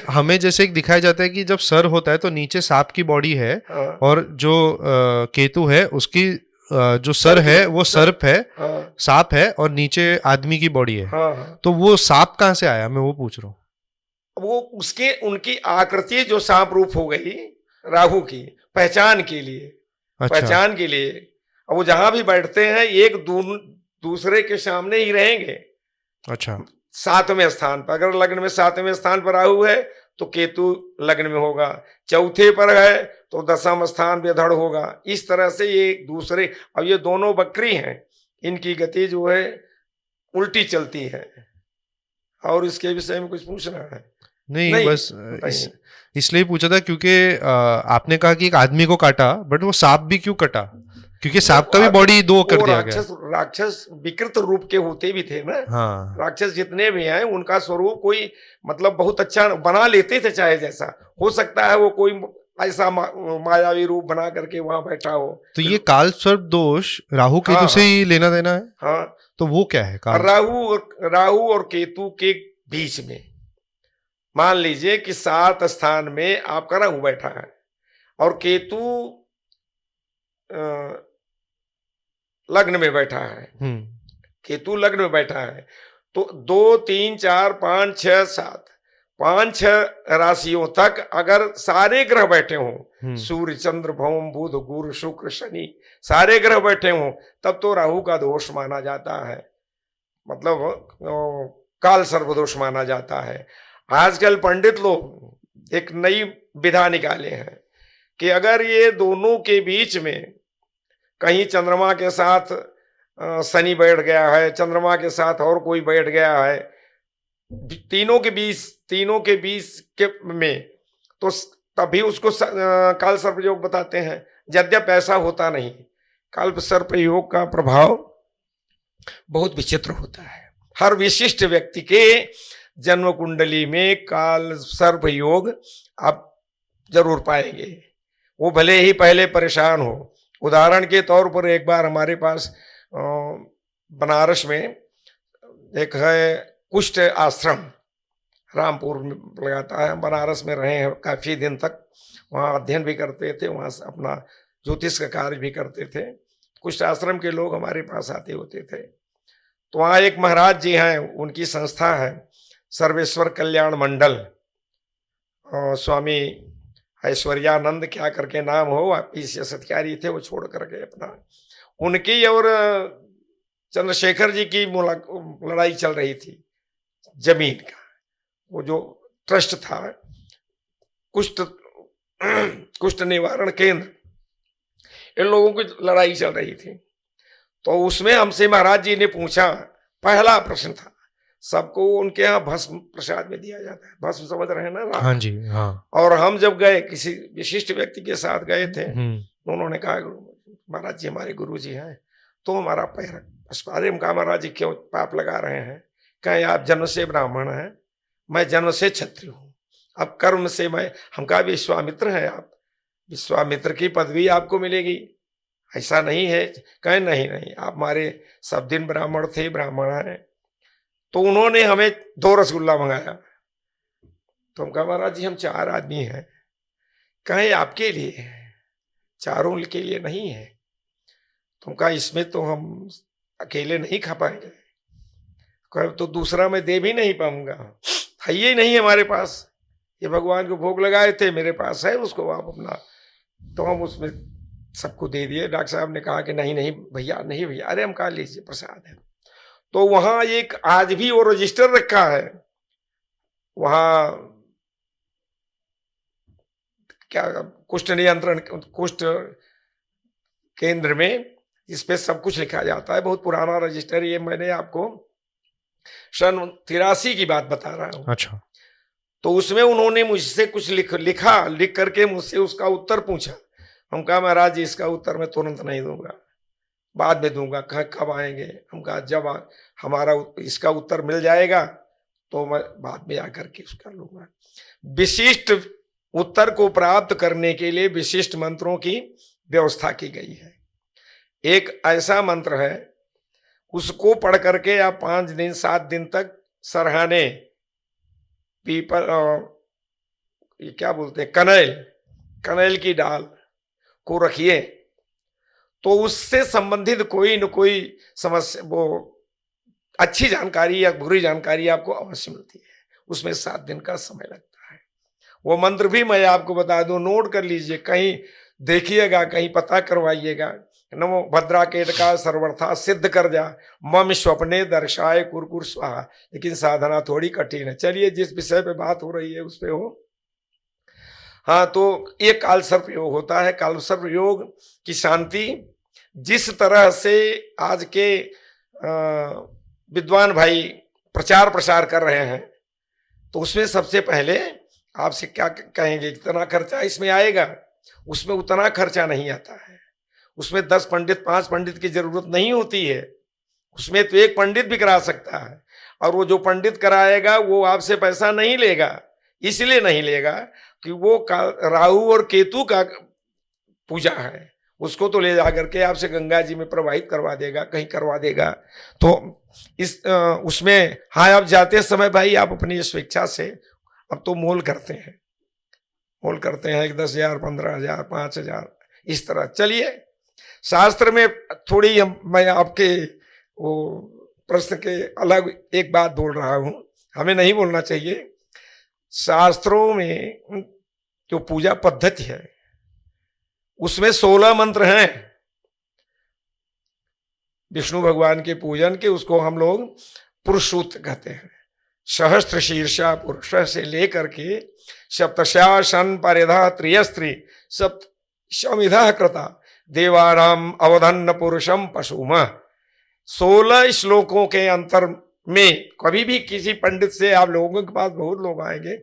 हमें जैसे एक दिखाया जाता है कि जब सर होता है तो नीचे सांप की बॉडी है। हाँ। और जो केतु है उसकी जो सर है वो सर्प है। हाँ। सांप है और नीचे आदमी की बॉडी है। हाँ। तो वो सांप कहाँ से आया, मैं वो पूछ रहा हूँ। वो उसके, उनकी आकृति जो सांप रूप हो गई राहु की, पहचान के लिए। अच्छा। पहचान के लिए। अब वो जहां भी बैठते हैं एक दूसरे के सामने ही रहेंगे। अच्छा। 7वें स्थान पर, अगर लग्न में 7वें स्थान पर राहु है तो केतु लग्न में होगा, चौथे पर है तो 10वां स्थान पे धड़ होगा। इस तरह से ये एक दूसरे, अब ये दोनों बकरी हैं, इनकी गति जो है उल्टी चलती है। और इसके विषय में कुछ पूछना है? नहीं बस इसलिए पूछा था क्योंकि आपने कहा कि एक आदमी को काटा, बट वो सांप भी क्यों कटा? क्योंकि सांप का भी बॉडी दो कर दिया गया। राक्षस विकृत रूप के होते भी थे ना। हाँ। राक्षस जितने भी हैं उनका स्वरूप कोई मतलब बहुत अच्छा बना लेते थे, चाहे जैसा हो सकता है वो कोई ऐसा मायावी रूप बना करके वहां बैठा हो। तो ये काल सर्प दोष राहु केतु से ही लेना देना है। हाँ, तो वो क्या है? राहु और केतु के बीच में मान लीजिए कि 7 स्थान में आपका राहु बैठा है और केतु लग्न में बैठा है। केतु लग्न में बैठा है तो 2, 3, 4, 5, 6, 7, 5-6 राशियों तक अगर सारे ग्रह बैठे हों, सूर्य चंद्र भौम बुध गुरु शुक्र शनि, सारे ग्रह बैठे हों, तब तो राहु का दोष माना जाता है, मतलब काल सर्प दोष माना जाता है। आजकल पंडित लोग एक नई विधा निकाले हैं कि अगर ये दोनों के बीच में कहीं चंद्रमा के साथ शनि बैठ गया है, चंद्रमा के साथ और कोई बैठ गया है, तीनों के बीच के में, तो तभी उसको काल सर्प योग बताते हैं। यद्यप ऐसा होता नहीं, काल सर्प योग का प्रभाव बहुत विचित्र होता है। हर विशिष्ट व्यक्ति के जन्म कुंडली में काल सर्प योग आप जरूर पाएंगे, वो भले ही पहले परेशान हो। उदाहरण के तौर पर एक बार हमारे पास बनारस में एक है कुष्ठ आश्रम, रामपुर में लगाता है। बनारस में रहे हैं काफ़ी दिन तक, वहाँ अध्ययन भी करते थे, वहाँ से अपना ज्योतिष का कार्य भी करते थे। कुष्ठ आश्रम के लोग हमारे पास आते होते थे। तो वहाँ एक महाराज जी हैं, उनकी संस्था है सर्वेश्वर कल्याण मंडल, और स्वामी ऐश्वर्यानंद क्या करके नाम हो, आप पीसीएस अधिकारी थे, वो छोड़ करके अपना, उनकी और चंद्रशेखर जी की लड़ाई चल रही थी जमीन का। वो जो ट्रस्ट था कुष्ठ कुष्ठ निवारण केंद्र, इन लोगों की लड़ाई चल रही थी। तो उसमें हमसे महाराज जी ने पूछा, पहला प्रश्न था, सबको उनके यहाँ भस्म प्रसाद में दिया जाता है, भस्म समझ रहे हैं ना, राख। हाँ जी, हाँ। और हम जब गए, किसी विशिष्ट व्यक्ति के साथ गए थे, उन्होंने कहा महाराज जी हमारे गुरु जी हैं, तो हमारा पैर अरे हम कहा महाराज जी क्यों पाप लगा रहे हैं? कहें आप जन्म से ब्राह्मण हैं, मैं जन्म से क्षत्रिय हूँ, अब कर्म से मैं, हम कहा विश्वामित्र हैं आप, विश्वामित्र की पदवी आपको मिलेगी, ऐसा नहीं है। कहें नहीं नहीं, आप हमारे सब दिन ब्राह्मण थे, ब्राह्मण हैं। तो उन्होंने हमें 2 रसगुल्ला मंगाया। तो हम कहा महाराज जी हम 4 आदमी हैं। कहें आपके लिए है, चारों के लिए नहीं है। तो कहा इसमें तो हम अकेले नहीं खा पाएंगे। कहा तो दूसरा मैं दे भी नहीं पाऊंगा, है ये नहीं हमारे पास, ये भगवान को भोग लगाए थे, मेरे पास है, उसको आप अपना। तो हम उसमें सबको दे दिए। डॉक्टर साहब ने कहा कि नहीं नहीं भैया, नहीं भैया, अरे हम कहा लीजिए प्रसाद है। तो वहां एक आज भी वो रजिस्टर रखा है, वहां क्या कुष्ठ नियंत्रण कुष्ठ केंद्र में, इस पे सब कुछ लिखा जाता है। बहुत पुराना रजिस्टर, ये मैंने आपको सन 83 की बात बता रहा हूँ। अच्छा। तो उसमें उन्होंने मुझसे कुछ लिख करके मुझसे उसका उत्तर पूछा। हम कहा महाराज जी इसका उत्तर मैं तुरंत नहीं दूंगा, बाद में दूंगा। कहा कब आएंगे? हम कहा जब हमारा इसका उत्तर मिल जाएगा तो मैं बाद में आकर के उसका लूंगा। विशिष्ट उत्तर को प्राप्त करने के लिए विशिष्ट मंत्रों की व्यवस्था की गई है। एक ऐसा मंत्र है, उसको पढ़ करके आप 5 दिन 7 दिन तक सरहाने, पीपल, ये क्या बोलते हैं, कनैल की डाल को रखिए, तो उससे संबंधित कोई न कोई समस्या, वो अच्छी जानकारी या बुरी जानकारी आपको अवश्य मिलती है। उसमें 7 दिन का समय लगता है। वो मंत्र भी मैं आपको बता दूं, नोट कर लीजिए, कहीं देखिएगा, कहीं पता करवाइएगा। नमो भद्राकेट का सर्वथा सिद्ध कर जा, मम स्वप्ने दर्शाए कुरकुर स्वाहा। लेकिन साधना थोड़ी कठिन है। चलिए जिस विषय पे बात हो रही है उस पे हो। हाँ, तो ये काल सर्प योग होता है। काल सर्प योग की शांति जिस तरह से आज के विद्वान भाई प्रचार प्रसार कर रहे हैं, तो उसमें सबसे पहले आपसे क्या कहेंगे, कितना खर्चा इसमें आएगा? उसमें उतना खर्चा नहीं आता है। उसमें 10 पंडित 5 पंडित की जरूरत नहीं होती है। उसमें तो एक पंडित भी करा सकता है, और वो जो पंडित कराएगा वो आपसे पैसा नहीं लेगा। इसलिए नहीं लेगा कि वो राहु और केतु का पूजा है, उसको तो ले जाकर के आपसे गंगा जी में प्रवाहित करवा देगा, कहीं करवा देगा। तो उसमें हाँ, आप जाते समय भाई आप अपनी स्वेच्छा से अब तो मोल करते हैं, एक 10,000 15,000 5,000 इस तरह। चलिए, शास्त्र में थोड़ी मैं आपके वो प्रश्न के अलग एक बात बोल रहा हूं, हमें नहीं बोलना चाहिए। शास्त्रों में जो पूजा पद्धति है उसमें 16 मंत्र हैं विष्णु भगवान के पूजन के। उसको हम लोग पुरुषसूत्र कहते हैं। सहस्त्र शीर्षा पुरुष से लेकर के सप्तशासन परिधा त्रियस्त्री सप्त शमिधा कृता देवानाम अवधन्न पुरुषम पशुम। 16 श्लोकों के अंतर में कभी भी किसी पंडित से, आप लोगों के पास बहुत लोग आएंगे,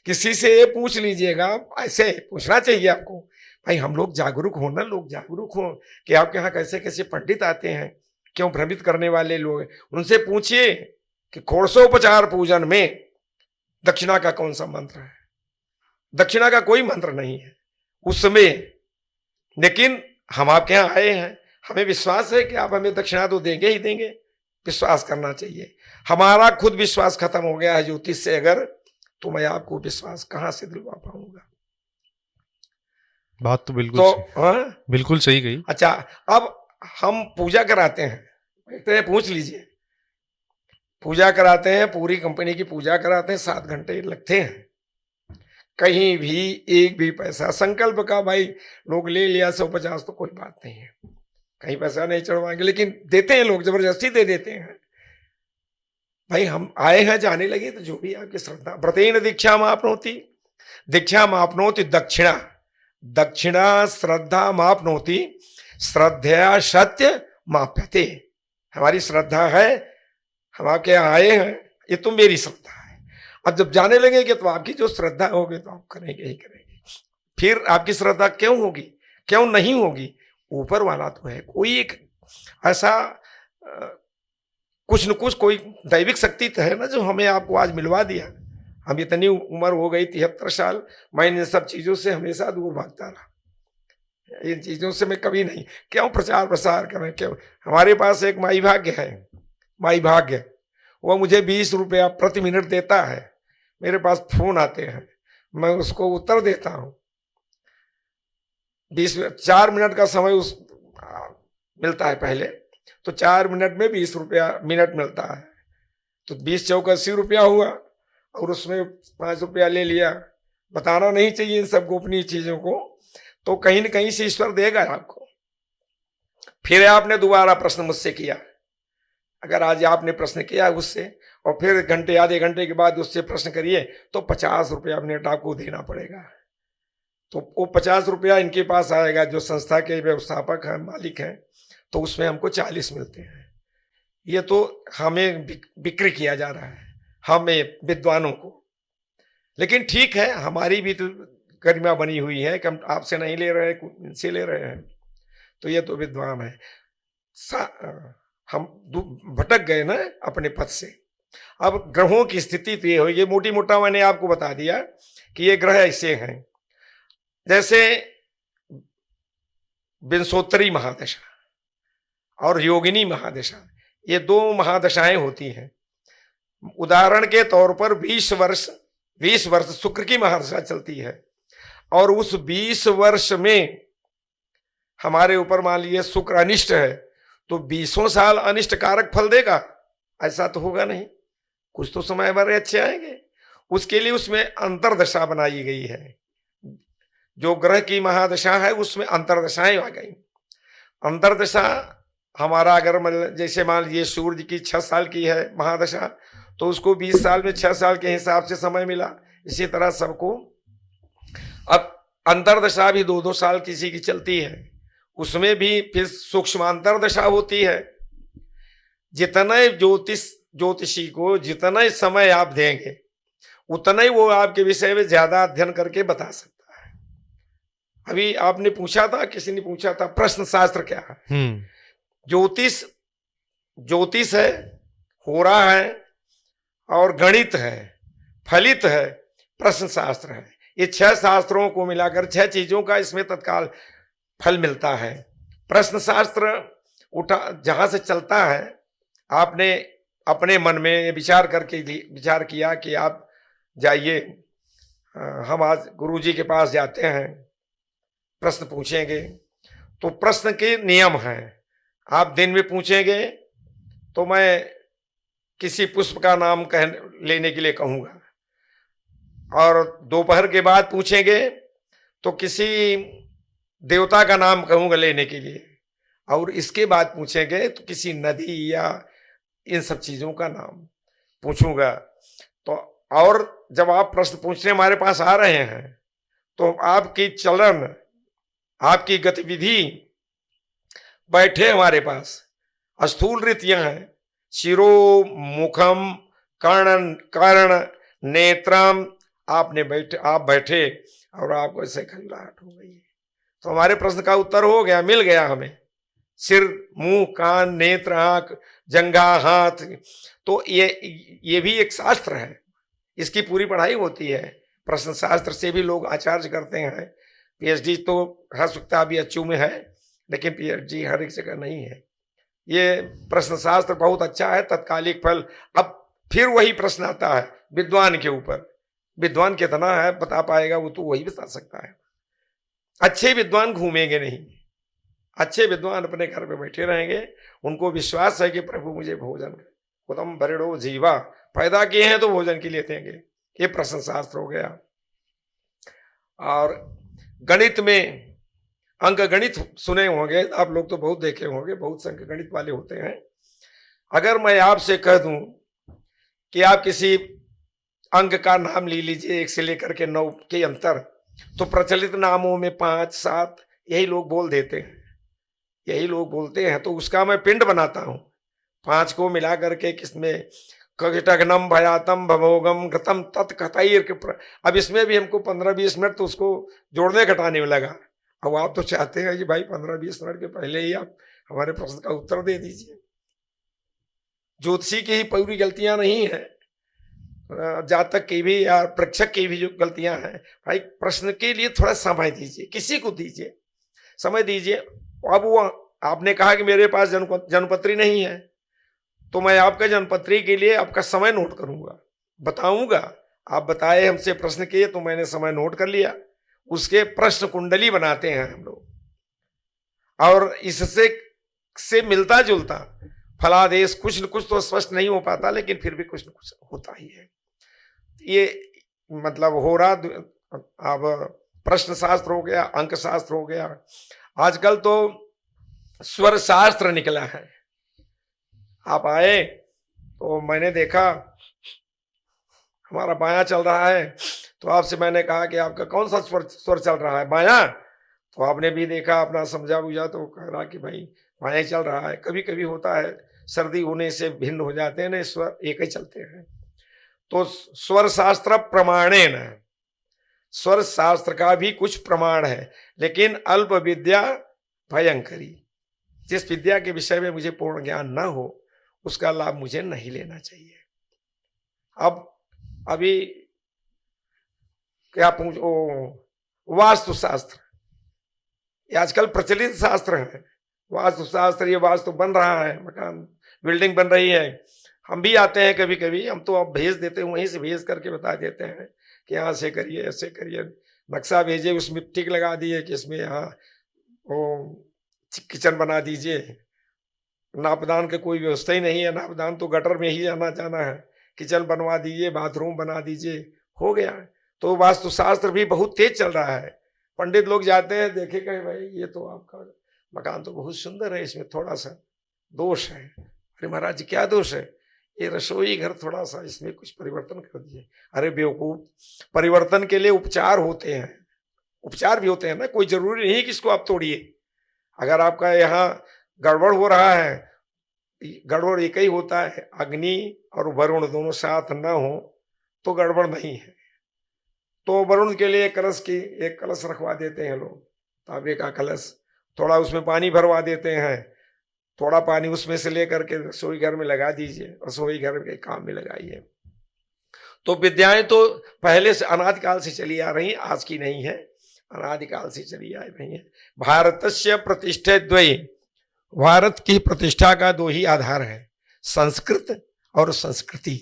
किसी से ये पूछ लीजिएगा, ऐसे पूछना चाहिए आपको, भाई हम लोग जागरूक हो ना, लोग जागरूक हो कि आपके यहाँ कैसे कैसे पंडित आते हैं, क्यों भ्रमित करने वाले लोग। उनसे पूछिए कि षोडशोपचार पूजन में दक्षिणा का कौन सा मंत्र है। दक्षिणा का कोई मंत्र नहीं है उसमें, लेकिन हम आपके यहाँ आए हैं, हमें विश्वास है कि आप हमें दक्षिणा तो देंगे ही देंगे, विश्वास करना चाहिए। हमारा खुद विश्वास खत्म हो गया है ज्योतिष से अगर, तो मैं आपको विश्वास कहाँ से दिलवा पाऊंगा? बात तो बिल्कुल तो सही, हाँ, बिल्कुल सही कही। अच्छा, अब हम पूजा कराते हैं, बैठते हैं, पूछ लीजिए, पूजा कराते हैं, पूरी कंपनी की पूजा कराते हैं, 7 घंटे लगते हैं। कहीं भी एक भी पैसा संकल्प का भाई लोग ले लिया 150 तो कोई बात नहीं है, कहीं पैसा नहीं चढ़वाएंगे, लेकिन देते हैं लोग, जबरदस्ती दे देते हैं। भाई हम आए हैं, जाने लगे, तो जो भी आपकी श्रद्धा। व्रतेन दीक्षा मापनोति, दीक्षा मापनोति दक्षिणा, दक्षिणा श्रद्धा मापनोति, श्रद्धया सत्य माप्यते। हमारी श्रद्धा है, हम आपके यहाँ आए हैं, ये तो मेरी श्रद्धा है। अब जब जाने लगेंगे तो आपकी जो श्रद्धा होगी तो आप करेंगे ही करेंगे। फिर आपकी श्रद्धा क्यों होगी, क्यों नहीं होगी? ऊपर वाला तो है, कोई एक ऐसा कुछ न कुछ कोई दैविक शक्ति तो है ना, जो हमें आपको आज मिलवा दिया। हम इतनी उम्र हो गई 73 साल, मैं इन सब चीजों से हमेशा दूर भागता रहा। इन चीजों से मैं कभी नहीं, क्यों प्रचार प्रसार करें, क्यों? हमारे पास एक माई भाग्य है, माई भाग्य, वो मुझे 20 रुपया प्रति मिनट देता है। मेरे पास फोन आते हैं, मैं उसको उत्तर देता हूँ। 4 मिनट का समय उस मिलता है पहले, तो 4 मिनट में 20 रुपया मिनट मिलता है, तो 20 चौक 80 रुपया हुआ, और उसमें 5 रुपया ले लिया। बताना नहीं चाहिए इन सब गोपनीय चीजों को, तो कहीं न कहीं से ईश्वर देगा आपको। फिर आपने दोबारा प्रश्न मुझसे किया, अगर आज आपने प्रश्न किया उससे, और फिर घंटे आधे घंटे के बाद उससे प्रश्न करिए, तो 50 रुपया मिनट आपको देना पड़ेगा। तो वो 50 रुपया इनके पास आएगा, जो संस्था के व्यवस्थापक हैं, मालिक हैं, तो उसमें हमको 40 मिलते हैं। ये तो हमें बिक्री किया जा रहा है, हमें विद्वानों को। लेकिन ठीक है, हमारी भी तो गरिमा बनी हुई है कि हम आपसे नहीं ले रहे हैं, इनसे ले रहे हैं, तो ये तो विद्वान है। हम भटक गए ना अपने पथ से। अब ग्रहों की स्थिति तो ये हो, ये मोटी मोटा मैंने आपको बता दिया कि ये ग्रह ऐसे हैं। जैसे विंशोत्तरी महादशा और योगिनी महादशा, ये 2 महादशाएं होती हैं। उदाहरण के तौर पर 20 वर्ष शुक्र की महादशा चलती है, और उस 20 वर्ष में हमारे ऊपर मान लीजिए शुक्र अनिष्ट है, तो 20 साल अनिष्ट कारक फल देगा? ऐसा तो होगा नहीं, कुछ तो समय बड़े अच्छे आएंगे। उसके लिए उसमें अंतरदशा बनाई गई है। जो ग्रह की महादशा है उसमें अंतरदशाएं आ गई। अंतरदशा हमारा अगर मतलब जैसे मान लीजिए सूर्य की 6 साल की है महादशा, तो उसको 20 साल में 6 साल के हिसाब से समय मिला। इसी तरह सबको अब अंतरदशा भी 2-2 साल किसी की चलती है, उसमें भी फिर सूक्ष्मांतर दशा होती है। जितने ज्योतिषी को जितना समय आप देंगे, उतना ही वो आपके विषय में ज्यादा अध्ययन करके बता सकता है। अभी आपने पूछा था, किसी ने पूछा था प्रश्न शास्त्र क्या है? ज्योतिष है, हो रहा है, और गणित है, फलित है, प्रश्न शास्त्र है। ये 6 शास्त्रों को मिलाकर 6 चीजों का इसमें तत्काल फल मिलता है। प्रश्न शास्त्र उठा जहां से चलता है, आपने अपने मन में विचार करके विचार किया कि आप जाइए, हम आज गुरुजी के पास जाते हैं, प्रश्न पूछेंगे, तो प्रश्न के नियम हैं। आप दिन में पूछेंगे तो मैं किसी पुष्प का नाम लेने के लिए कहूंगा, और दोपहर के बाद पूछेंगे तो किसी देवता का नाम कहूंगा लेने के लिए, और इसके बाद पूछेंगे तो किसी नदी या इन सब चीजों का नाम पूछूंगा। तो और जब आप प्रश्न पूछने हमारे पास आ रहे हैं, तो आपकी चलन, आपकी गतिविधि, बैठे हमारे पास स्थूल रीतियां हैं, शिरो मुखम कर्ण नेत्रम, आप बैठे और आपको ऐसे खंडाहट हो गई, तो हमारे प्रश्न का उत्तर हो गया, मिल गया हमें। सिर, मुंह, कान, नेत्र, आंख, जंघा, हाथ, तो ये भी एक शास्त्र है, इसकी पूरी पढ़ाई होती है। प्रश्न शास्त्र से भी लोग आचार्य करते हैं। पीएचडी तो हर सकता अभी एचयू में है, लेकिन पीएचडी हर एक जगह नहीं है। ये प्रश्न शास्त्र बहुत अच्छा है, तत्कालिक फल। अब फिर वही प्रश्न आता है विद्वान के ऊपर। विद्वान कितना है बता पाएगा, वो तो वही बता सकता है। अच्छे विद्वान घूमेंगे नहीं, अच्छे विद्वान अपने घर पे बैठे रहेंगे। उनको विश्वास है कि प्रभु मुझे भोजन उत्तम भरिणो जीवा पैदा किए हैं तो भोजन के लिए देंगे। ये प्रश्न शास्त्र हो गया। और गणित में अंक गणित सुने होंगे आप लोग, तो बहुत देखे होंगे, बहुत संख्य गणित वाले होते हैं। अगर मैं आपसे कह दूं कि आप किसी अंक का नाम ले लीजिए 1 से लेकर के 9 के अंतर, तो प्रचलित नामों में 5, 7 यही लोग बोल देते हैं, यही लोग बोलते हैं। तो उसका मैं पिंड बनाता हूं 5 को मिला करके, किसमें कटघ्नम भयातम भभोगम घतम तत्कथैर। अब इसमें भी हमको 15-20 मिनट तो उसको जोड़ने घटाने में लगा। अब आप तो चाहते हैं कि भाई 15-20 मिनट के पहले ही आप हमारे प्रश्न का उत्तर दे दीजिए। ज्योतिषी की ही पूरी गलतियां नहीं है, जातक की भी या प्रेक्षक की भी जो गलतियां हैं। भाई प्रश्न के लिए थोड़ा समय दीजिए, किसी को दीजिए, समय दीजिए। अब वो आपने कहा कि मेरे पास जन्मपत्री नहीं है, तो मैं आपका जन्मपत्री के लिए आपका समय नोट करूंगा, बताऊंगा। आप बताए हमसे प्रश्न किए तो मैंने समय नोट कर लिया। उसके प्रश्न कुंडली बनाते हैं हम लोग, और इससे मिलता जुलता फलादेश कुछ न कुछ तो स्पष्ट नहीं हो पाता, लेकिन फिर भी कुछ न कुछ होता ही है। ये मतलब हो रहा। अब प्रश्न शास्त्र हो गया, अंक शास्त्र हो गया, आजकल तो स्वर शास्त्र निकला है। आप आए तो मैंने देखा हमारा बायां चल रहा है, तो आपसे मैंने कहा कि आपका कौन सा स्वर चल रहा है, बायां? तो आपने भी देखा, अपना समझा बुझा, तो कह रहा कि भाई बायां चल रहा है। कभी कभी होता है सर्दी होने से भिन्न हो जाते हैं ना, स्वर एक ही चलते हैं। तो स्वर शास्त्र प्रमाणेन, स्वर शास्त्र का भी कुछ प्रमाण है, लेकिन अल्प विद्या भयंकरी। जिस विद्या के विषय में मुझे पूर्ण ज्ञान न हो उसका लाभ मुझे नहीं लेना चाहिए। अब अभी क्या पूछो, वास्तु शास्त्र ये आजकल प्रचलित शास्त्र है। वास्तु शास्त्र, ये वास्तु बन रहा है, मकान बिल्डिंग बन रही है। हम भी आते हैं कभी कभी, हम तो अब भेज देते हैं, वहीं से भेज करके बता देते हैं कि यहाँ से करिए, ऐसे करिए। नक्शा भेजे, उसमें टिक लगा दिए कि इसमें यहाँ वो किचन बना दीजिए। नापदान का कोई व्यवस्था ही नहीं है, नापदान तो गटर में ही जाना है। किचन बनवा दीजिए, बाथरूम बना दीजिए, हो गया। तो वास्तुशास्त्र भी बहुत तेज चल रहा है। पंडित लोग जाते हैं, देखे कहे भाई ये तो आपका मकान तो बहुत सुंदर है, इसमें थोड़ा सा दोष है। अरे महाराज क्या दोष है? ये रसोई घर थोड़ा सा इसमें कुछ परिवर्तन कर दिए। अरे बेवकूफ, परिवर्तन के लिए उपचार होते हैं, उपचार भी होते हैं ना, कोई जरूरी नहीं कि इसको आप तोड़िए। अगर आपका यहाँ गड़बड़ हो रहा है, गड़बड़ एक ही होता है, अग्नि और वरुण दोनों साथ न हो तो गड़बड़ नहीं है। तो वरुण के लिए एक कलश रखवा देते हैं लोग, तांबे का कलश, थोड़ा उसमें पानी भरवा देते हैं, थोड़ा पानी उसमें से लेकर के रसोई घर में लगा दीजिए, रसोई घर के काम में लगाइए। तो विद्याएं तो पहले से अनादिकाल से चली आ रही, आज की नहीं है, अनादिकाल से चली आ रही है। भारतस्य प्रतिष्ठा द्वयी, भारत की प्रतिष्ठा का 2 ही आधार है, संस्कृत और संस्कृति।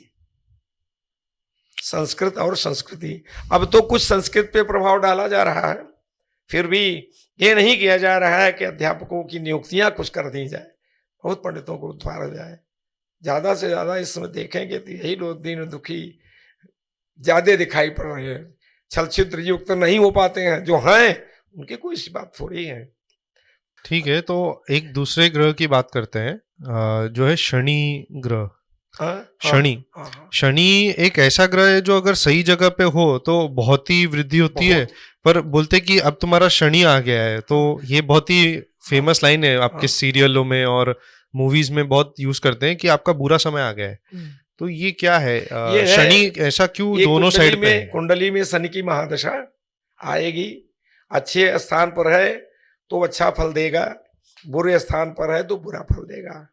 संस्कृत और संस्कृति। अब तो कुछ संस्कृत पे प्रभाव डाला जा रहा है, फिर भी ये नहीं किया जा रहा है कि अध्यापकों की नियुक्तियां कुछ कर दी जाए, बहुत पंडितों को उतारा जाए। ज्यादा से ज्यादा इस समय देखेंगे तो यही लोग दीन दुखी ज्यादा दिखाई पड़ रहे हैं। छल छिद्र युक्त नहीं हो पाते हैं, जो हैं उनकी कोई सी बात थोड़ी है। ठीक है, तो एक दूसरे ग्रह की बात करते हैं, जो है शनि ग्रह। शनि एक ऐसा ग्रह है जो अगर सही जगह पे हो तो बहुत ही वृद्धि होती है, पर बोलते कि अब तुम्हारा शनि आ गया है। तो ये बहुत ही फेमस लाइन है, आपके सीरियलों में और मूवीज में बहुत यूज करते हैं कि आपका बुरा समय आ गया है। तो ये क्या है, शनि ऐसा क्यों दोनों साइड पे? कुंडली में शनि की महादशा आएगी, अच्छे स्थान पर है तो अच्छा फल देगा, बुरे स्थान पर है तो बुरा फल देगा।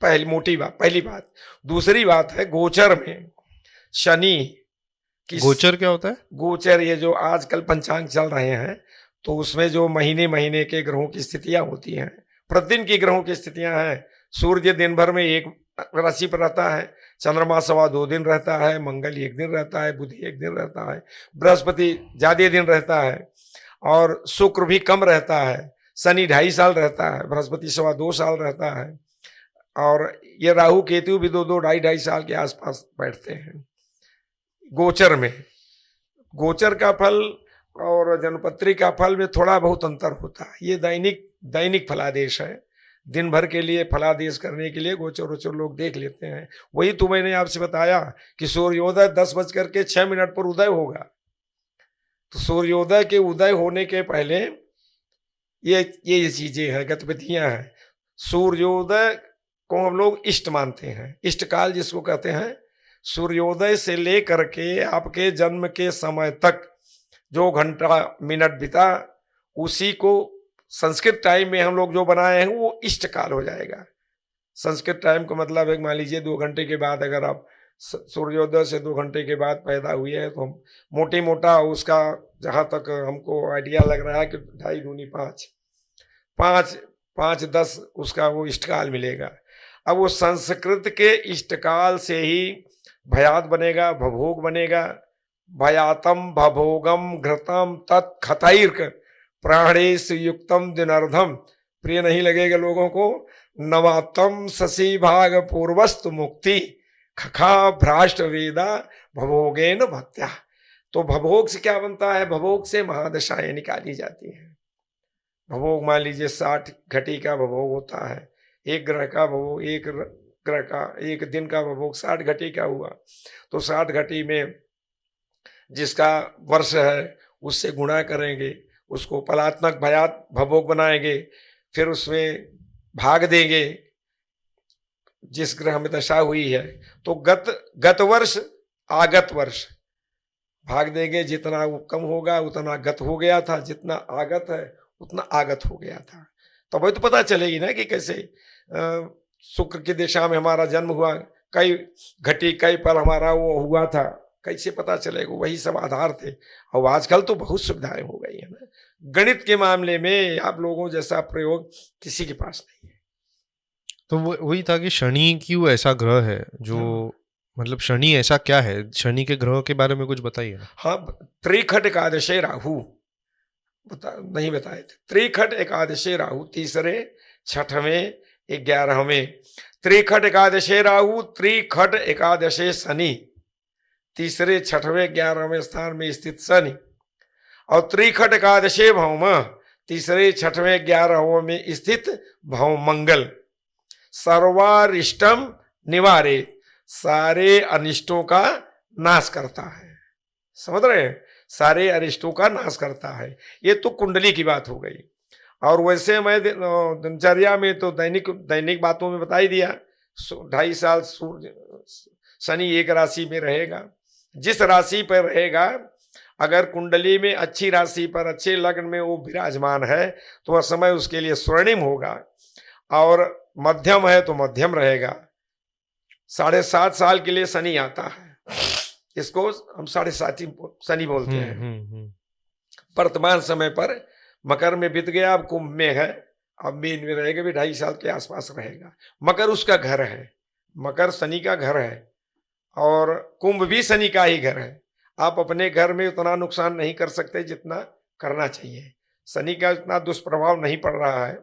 पहली बात। दूसरी बात है गोचर में शनि की। गोचर क्या होता है? गोचर ये जो आजकल पंचांग चल रहे हैं, तो उसमें जो महीने महीने के ग्रहों की स्थितियां होती हैं, प्रतिदिन की ग्रहों की स्थितियां हैं, सूर्य दिन भर में एक राशि पर रहता है, चंद्रमा 2.25 दिन रहता है, मंगल 1 दिन रहता है, बुध 1 दिन रहता है, बृहस्पति ज्यादा दिन रहता है और शुक्र भी कम रहता है, शनि 2.5 साल रहता है, बृहस्पति 2.25 साल रहता है और ये राहु केतु भी 2-2 2.5 साल के आसपास बैठते हैं गोचर में। गोचर का फल और जन्मपत्री का फल में थोड़ा बहुत अंतर होता है। ये दैनिक फलादेश है, दिन भर के लिए फलादेश करने के लिए गोचर वोचर लोग देख लेते हैं। वही तो मैंने आपसे बताया कि सूर्योदय 10:06 पर उदय होगा, तो सूर्योदय के उदय होने के पहले ये चीजें हैं, गतिविधियां हैं। सूर्योदय को हम लोग इष्ट मानते हैं, इष्ट काल जिसको कहते हैं। सूर्योदय से लेकर के आपके जन्म के समय तक जो घंटा मिनट बीता, उसी को संस्कृत टाइम में हम लोग जो बनाए हैं वो इष्ट काल हो जाएगा। संस्कृत टाइम का मतलब है, मान लीजिए 2 घंटे के बाद अगर आप सूर्योदय से 2 घंटे के बाद पैदा हुए हैं तो हम मोटी मोटा उसका जहाँ तक हमको आइडिया लग रहा है कि 2.5 दूनी 5, 5 10 उसका वो इष्टकाल मिलेगा। अब वो संस्कृत के इष्टकाल से ही भयात बनेगा, भभोग बनेगा। भयातम भभोगम घृतम तत्खतैर्क प्राणेश युक्तम दिनर्धम। प्रिय नहीं लगेगा लोगों को। नवातम शशि भाग पूर्वस्तु मुक्ति खखा भ्राष्ट वेदा भभोगेन भक्त्या। तो भभोग से क्या बनता है? भभोग से महादशाएं निकाली जाती हैं। भभोग मान लीजिए 60 घटी का भभोग होता है, एक ग्रह का भभोग, एक दिन का भभोग 60 घटी का हुआ, तो 60 घटी में जिसका वर्ष है उससे गुणा करेंगे, उसको पलात्मक भयात भभोग बनाएंगे, फिर उसमें भाग देंगे जिस ग्रह में दशा हुई है। तो गत वर्ष आगत वर्ष भाग देंगे, जितना वो कम होगा उतना गत हो गया था, जितना आगत है उतना आगत हो गया था। तो वही तो पता चलेगी ना कि कैसे शुक्र की दिशा में हमारा जन्म हुआ, कई घटी कई पल हमारा वो हुआ था, कैसे पता चलेगा? वही सब आधार थे। और आजकल तो बहुत सुविधाएं हो गई है ना, गणित के मामले में आप लोगों जैसा प्रयोग किसी के पास नहीं है। तो वही था कि शनि क्यों ऐसा ग्रह है जो मतलब शनि ऐसा क्या है? शनि के ग्रह के बारे में कुछ बताइए ना। हाँ, त्रिखट एकादशे राहु नहीं बताए थे। त्रिखट एकादशे राहु, तीसरे छठवें 11वें। त्रिखट एकादशे राहु, त्रिखट एकादशे शनि, तीसरे छठवें 11वें स्थान में स्थित शनि। और त्रिखट एकादशे भौम, तीसरे छठवें 11वें में स्थित भौम मंगल। सर्वारिष्टम निवारे, सारे अनिष्टों का नाश करता है। समझ रहे हैं? सारे अरिष्टों का नाश करता है। ये तो कुंडली की बात हो गई। और वैसे मैं दिनचर्या में तो दैनिक बातों में बता ही दिया। 2.5 साल सूर्य शनि एक राशि में रहेगा। जिस राशि पर रहेगा, अगर कुंडली में अच्छी राशि पर अच्छे लग्न में वो विराजमान है तो वह समय उसके लिए स्वर्णिम होगा। और मध्यम है तो मध्यम रहेगा। 7.5 साल के लिए शनि आता है, इसको हम 7.5 शनि बोलते हैं। वर्तमान समय पर मकर में बीत गया, अब कुंभ में है, अब मीन में रहेगा, भी 2.5 साल के आसपास रहेगा। मकर उसका घर है, मकर शनि का घर है और कुंभ भी शनि का ही घर है। आप अपने घर में उतना नुकसान नहीं कर सकते जितना करना चाहिए। शनि का इतना दुष्प्रभाव नहीं पड़ रहा है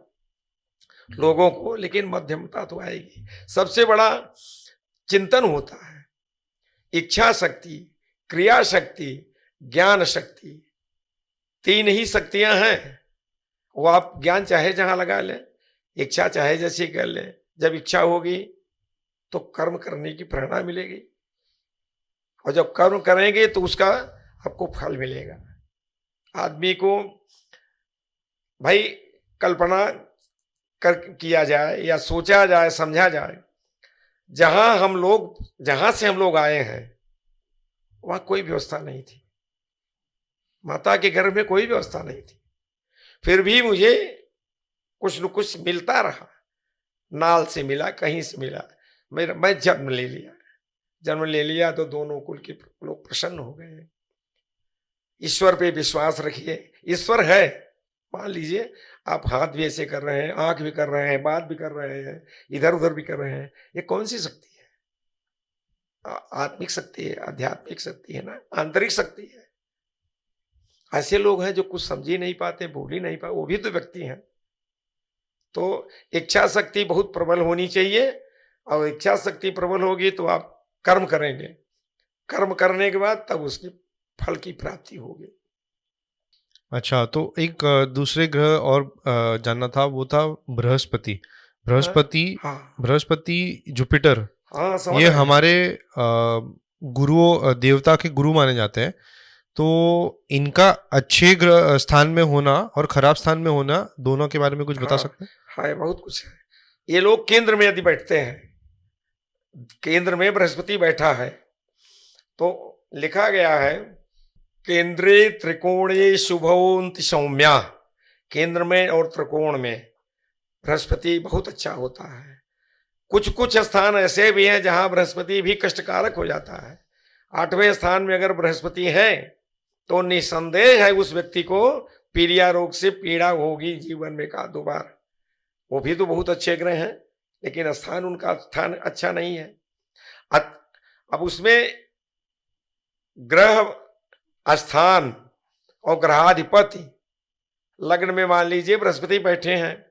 लोगों को, लेकिन मध्यमता तो आएगी। सबसे बड़ा चिंतन होता है, इच्छा शक्ति, क्रिया शक्ति, ज्ञान शक्ति, 3 ही शक्तियां हैं। वो आप ज्ञान चाहे जहां लगा लें, इच्छा चाहे जैसी कर लें। जब इच्छा होगी तो कर्म करने की प्रेरणा मिलेगी, और जब कर्म करेंगे तो उसका आपको फल मिलेगा। आदमी को भाई कल्पना किया जाए या सोचा जाए, समझा जाए, जहां से हम लोग आए हैं वहां कोई व्यवस्था नहीं थी। माता के घर में कोई व्यवस्था नहीं थी, फिर भी मुझे कुछ न कुछ मिलता रहा। नाल से मिला, कहीं से मिला, मैं जन्म ले लिया तो दोनों कुल के लोग प्रसन्न हो गए। ईश्वर पे विश्वास रखिए, ईश्वर है। मान लीजिए आप हाथ भी ऐसे कर रहे हैं, आंख भी कर रहे हैं, बात भी कर रहे हैं, इधर उधर भी कर रहे हैं, ये कौन सी शक्ति है? आत्मिक शक्ति है, आध्यात्मिक शक्ति है ना, आंतरिक शक्ति है। ऐसे लोग हैं जो कुछ समझ ही नहीं पाते, बोल ही नहीं पाते, वो भी तो व्यक्ति हैं। तो इच्छा शक्ति बहुत प्रबल होनी चाहिए, और इच्छा शक्ति प्रबल होगी तो आप कर्म करेंगे, कर्म करने के बाद तब उसकी फल की प्राप्ति होगी। अच्छा, तो एक दूसरे ग्रह और जानना था, वो था बृहस्पति। हाँ बृहस्पति हाँ बृहस्पति जुपिटर, हाँ, समझ ये रहे हैं। हमारे गुरुओं देवता के गुरु माने जाते हैं। तो इनका अच्छे ग्रह स्थान में होना और खराब स्थान में होना, दोनों के बारे में कुछ बता हाँ सकते हैं? हाँ, बहुत कुछ है। ये लोग केंद्र में यदि बैठते हैं, केंद्र में बृहस्पति बैठा है, तो लिखा गया है केंद्रे त्रिकोणे शुभोन्ति सौम्या, केंद्र में और त्रिकोण में बृहस्पति बहुत अच्छा होता है। कुछ कुछ स्थान ऐसे भी हैं जहां बृहस्पति भी कष्टकारक हो जाता है। 8वें स्थान में अगर बृहस्पति है तो निसंदेह है उस व्यक्ति को पीलिया रोग से पीड़ा होगी जीवन में का 2 बार। वो भी तो बहुत अच्छे ग्रह हैं, लेकिन स्थान उनका स्थान अच्छा नहीं है। अब उसमें ग्रह स्थान और ग्रहाधिपति, लग्न में मान लीजिए बृहस्पति बैठे हैं,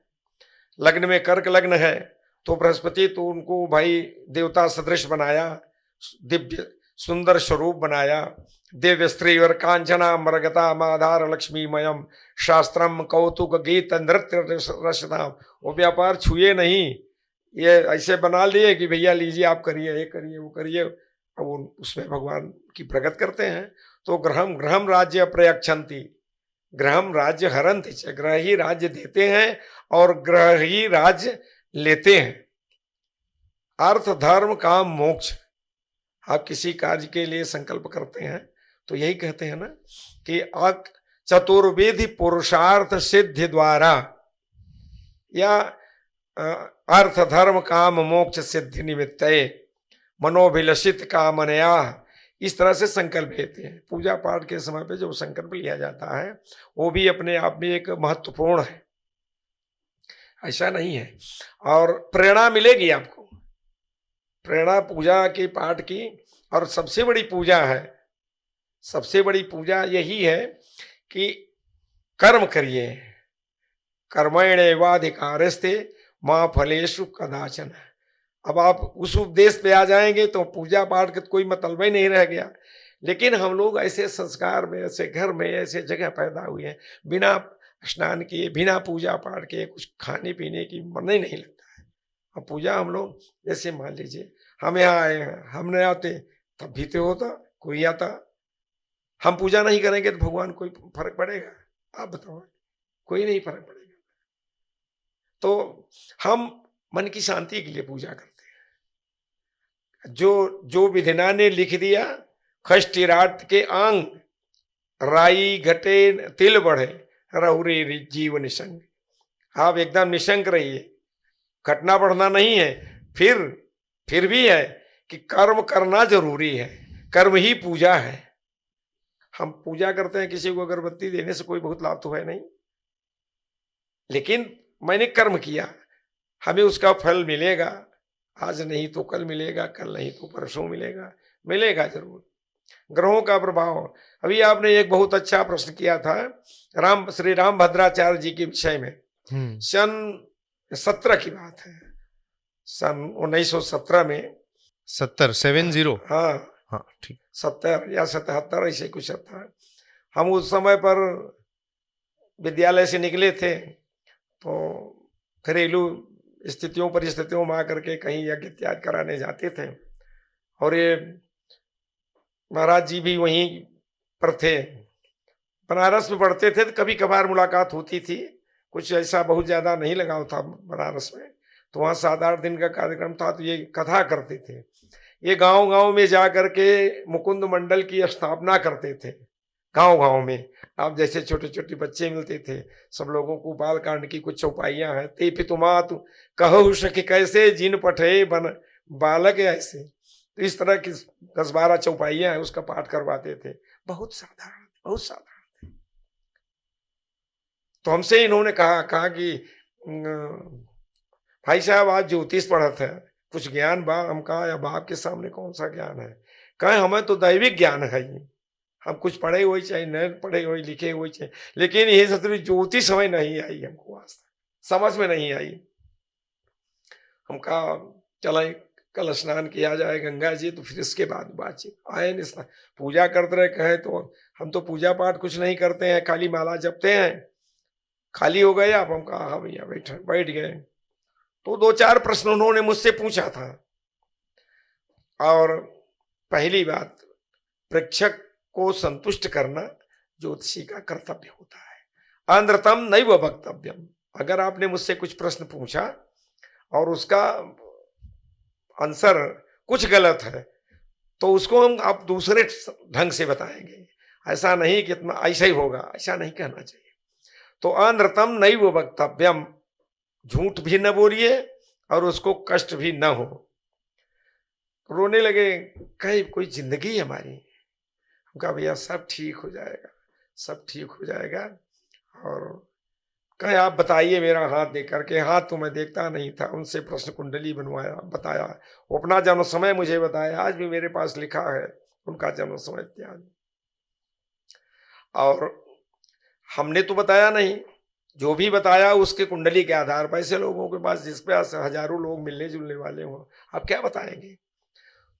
लग्न में कर्क लग्न है, तो बृहस्पति तो उनको भाई देवता सदृश बनाया, दिव्य सुंदर स्वरूप बनाया, दिव्य स्त्री और कांचना मरगता माधार लक्ष्मीमयम शास्त्रम कौतुक गीत नृत्य रसदाम। वो व्यापार छुए नहीं, ये ऐसे बना लिए कि भैया लीजिए आप करिए, ये करिए वो करिए, अब वो उसमें भगवान की प्रगत करते हैं। तो ग्रहम ग्रहम राज्य प्रयक्षंती, ग्रहम राज्य हरंति, ग्रह ही राज्य देते हैं और ग्रह ही राज्य लेते हैं। अर्थ धर्म काम मोक्ष, आप किसी कार्य के लिए संकल्प करते हैं तो यही कहते हैं ना कि चतुर्विधि पुरुषार्थ सिद्धि द्वारा या अर्थ धर्म काम मोक्ष सिद्धि निमित्त मनोभिलषित कामनया, इस तरह से संकल्प लेते हैं। पूजा पाठ के समय पे जो संकल्प लिया जाता है वो भी अपने आप में एक महत्वपूर्ण है, ऐसा नहीं है। और प्रेरणा मिलेगी आपको, प्रेरणा पूजा के पाठ की। और सबसे बड़ी पूजा है, सबसे बड़ी पूजा यही है कि कर्म करिए, कर्मण्येवाधिकारस्ते मां फलेषु कदाचन। अब आप उस उपदेश पे आ जाएंगे तो पूजा पाठ का कोई मतलब ही नहीं रह गया। लेकिन हम लोग ऐसे संस्कार में, ऐसे घर में, ऐसे जगह पैदा हुए हैं, बिना स्नान किए, बिना पूजा पाठ के कुछ खाने पीने की मन ही नहीं लगता है। अब पूजा हम लोग, जैसे मान लीजिए हम यहाँ आए हैं, हम नहीं आते तब भी तो होता, कोई आता। हम पूजा नहीं करेंगे तो भगवान कोई फर्क पड़ेगा? आप बताओ, कोई नहीं फर्क पड़ेगा। तो हम मन की शांति के लिए पूजा करते हैं। जो विधिना ने लिख दिया, खष्टिराट के आंग राई घटे तिल बढ़े रहुरे जीव निशंग। आप एकदम निशंक रहिए, घटना बढ़ना नहीं है। फिर भी है कि कर्म करना जरूरी है, कर्म ही पूजा है। हम पूजा करते हैं, किसी को अगरबत्ती देने से कोई बहुत लाभ तो है नहीं, लेकिन मैंने कर्म किया, हमें उसका फल मिलेगा। आज नहीं तो कल मिलेगा, कल नहीं तो परसों मिलेगा, मिलेगा जरूर। ग्रहों का प्रभाव, अभी आपने एक बहुत अच्छा प्रश्न किया था श्री राम भद्राचार्य जी के विषय में। सन 17 की बात है, सन 1917 में, 70 हाँ हाँ ठीक, 70 या 77 ऐसे कुछ था। हम उस समय पर विद्यालय से निकले थे, तो घरेलू स्थितियों परिस्थितियों में आकर के कहीं यज्ञ इत्यादि कराने जाते थे, और ये महाराज जी भी वहीं पर थे, बनारस में पढ़ते थे, तो कभी कभार मुलाकात होती थी। कुछ ऐसा बहुत ज्यादा नहीं लगाव था बनारस में, तो वहाँ 7-8 दिन का कार्यक्रम था, तो ये कथा करते थे। ये गांव गांव में जा करके मुकुंद मंडल की स्थापना करते थे, गांव गांव में। आप जैसे छोटे छोटे बच्चे मिलते थे, सब लोगों को बाल कांड की कुछ चौपाइयां हैं, ते पितुमातु कहो सखी कैसे जिन पठे बन बालक ऐसे, तो इस तरह की 10-12 चौपाइयां हैं, उसका पाठ करवाते थे। बहुत साधारण, बहुत साधारण थे। तो हमसे इन्होंने कहा कि भाई साहब आज ज्योतिष पढ़त है, कुछ ज्ञान बा? हम कहा या बाप के सामने कौन सा ज्ञान है? कहे हमें तो दैविक ज्ञान है ये, हम कुछ पढ़े हुए चाहे न पढ़े हुए लिखे हुए चाहे, लेकिन ये सतरी ज्योतिष समझ नहीं आई हमको, आज तक समझ में नहीं आई। हम कहा चला कल स्नान किया जाए गंगा जी, तो फिर इसके बाद बातचीत। आए नहीं स्नान, पूजा करते रहे, कहे तो हम तो पूजा पाठ कुछ नहीं करते हैं, खाली माला जपते हैं। खाली हो गए आप? हम कहा हाँ भैया, बैठ गए। तो 2-4 प्रश्न उन्होंने मुझसे पूछा था। और पहली बात, प्रेक्षक को संतुष्ट करना ज्योतिषी का कर्तव्य होता है। अनृतम नैव वक्तव्यम। अगर आपने मुझसे कुछ प्रश्न पूछा और उसका आंसर कुछ गलत है, तो उसको हम आप दूसरे ढंग से बताएंगे। ऐसा नहीं कि इतना ऐसा ही होगा, ऐसा नहीं कहना चाहिए। तो अनृतम नैव वक्तव्यम, झूठ भी न बोलिए और उसको कष्ट भी न हो। रोने लगे, कहीं कोई जिंदगी है हमारी। हम कहा भैया सब ठीक हो जाएगा, सब ठीक हो जाएगा। और कहे आप बताइए मेरा हाथ देख करके। हाथ तो मैं देखता नहीं था, उनसे प्रश्न कुंडली बनवाया, बताया, अपना जन्म समय मुझे बताया, आज भी मेरे पास लिखा है उनका जन्म समय इत्यादि। और हमने तो बताया नहीं, जो भी बताया उसके कुंडली के आधार पर। ऐसे लोगों के पास जिस पे हजारों लोग मिलने जुलने वाले हों, आप क्या बताएंगे?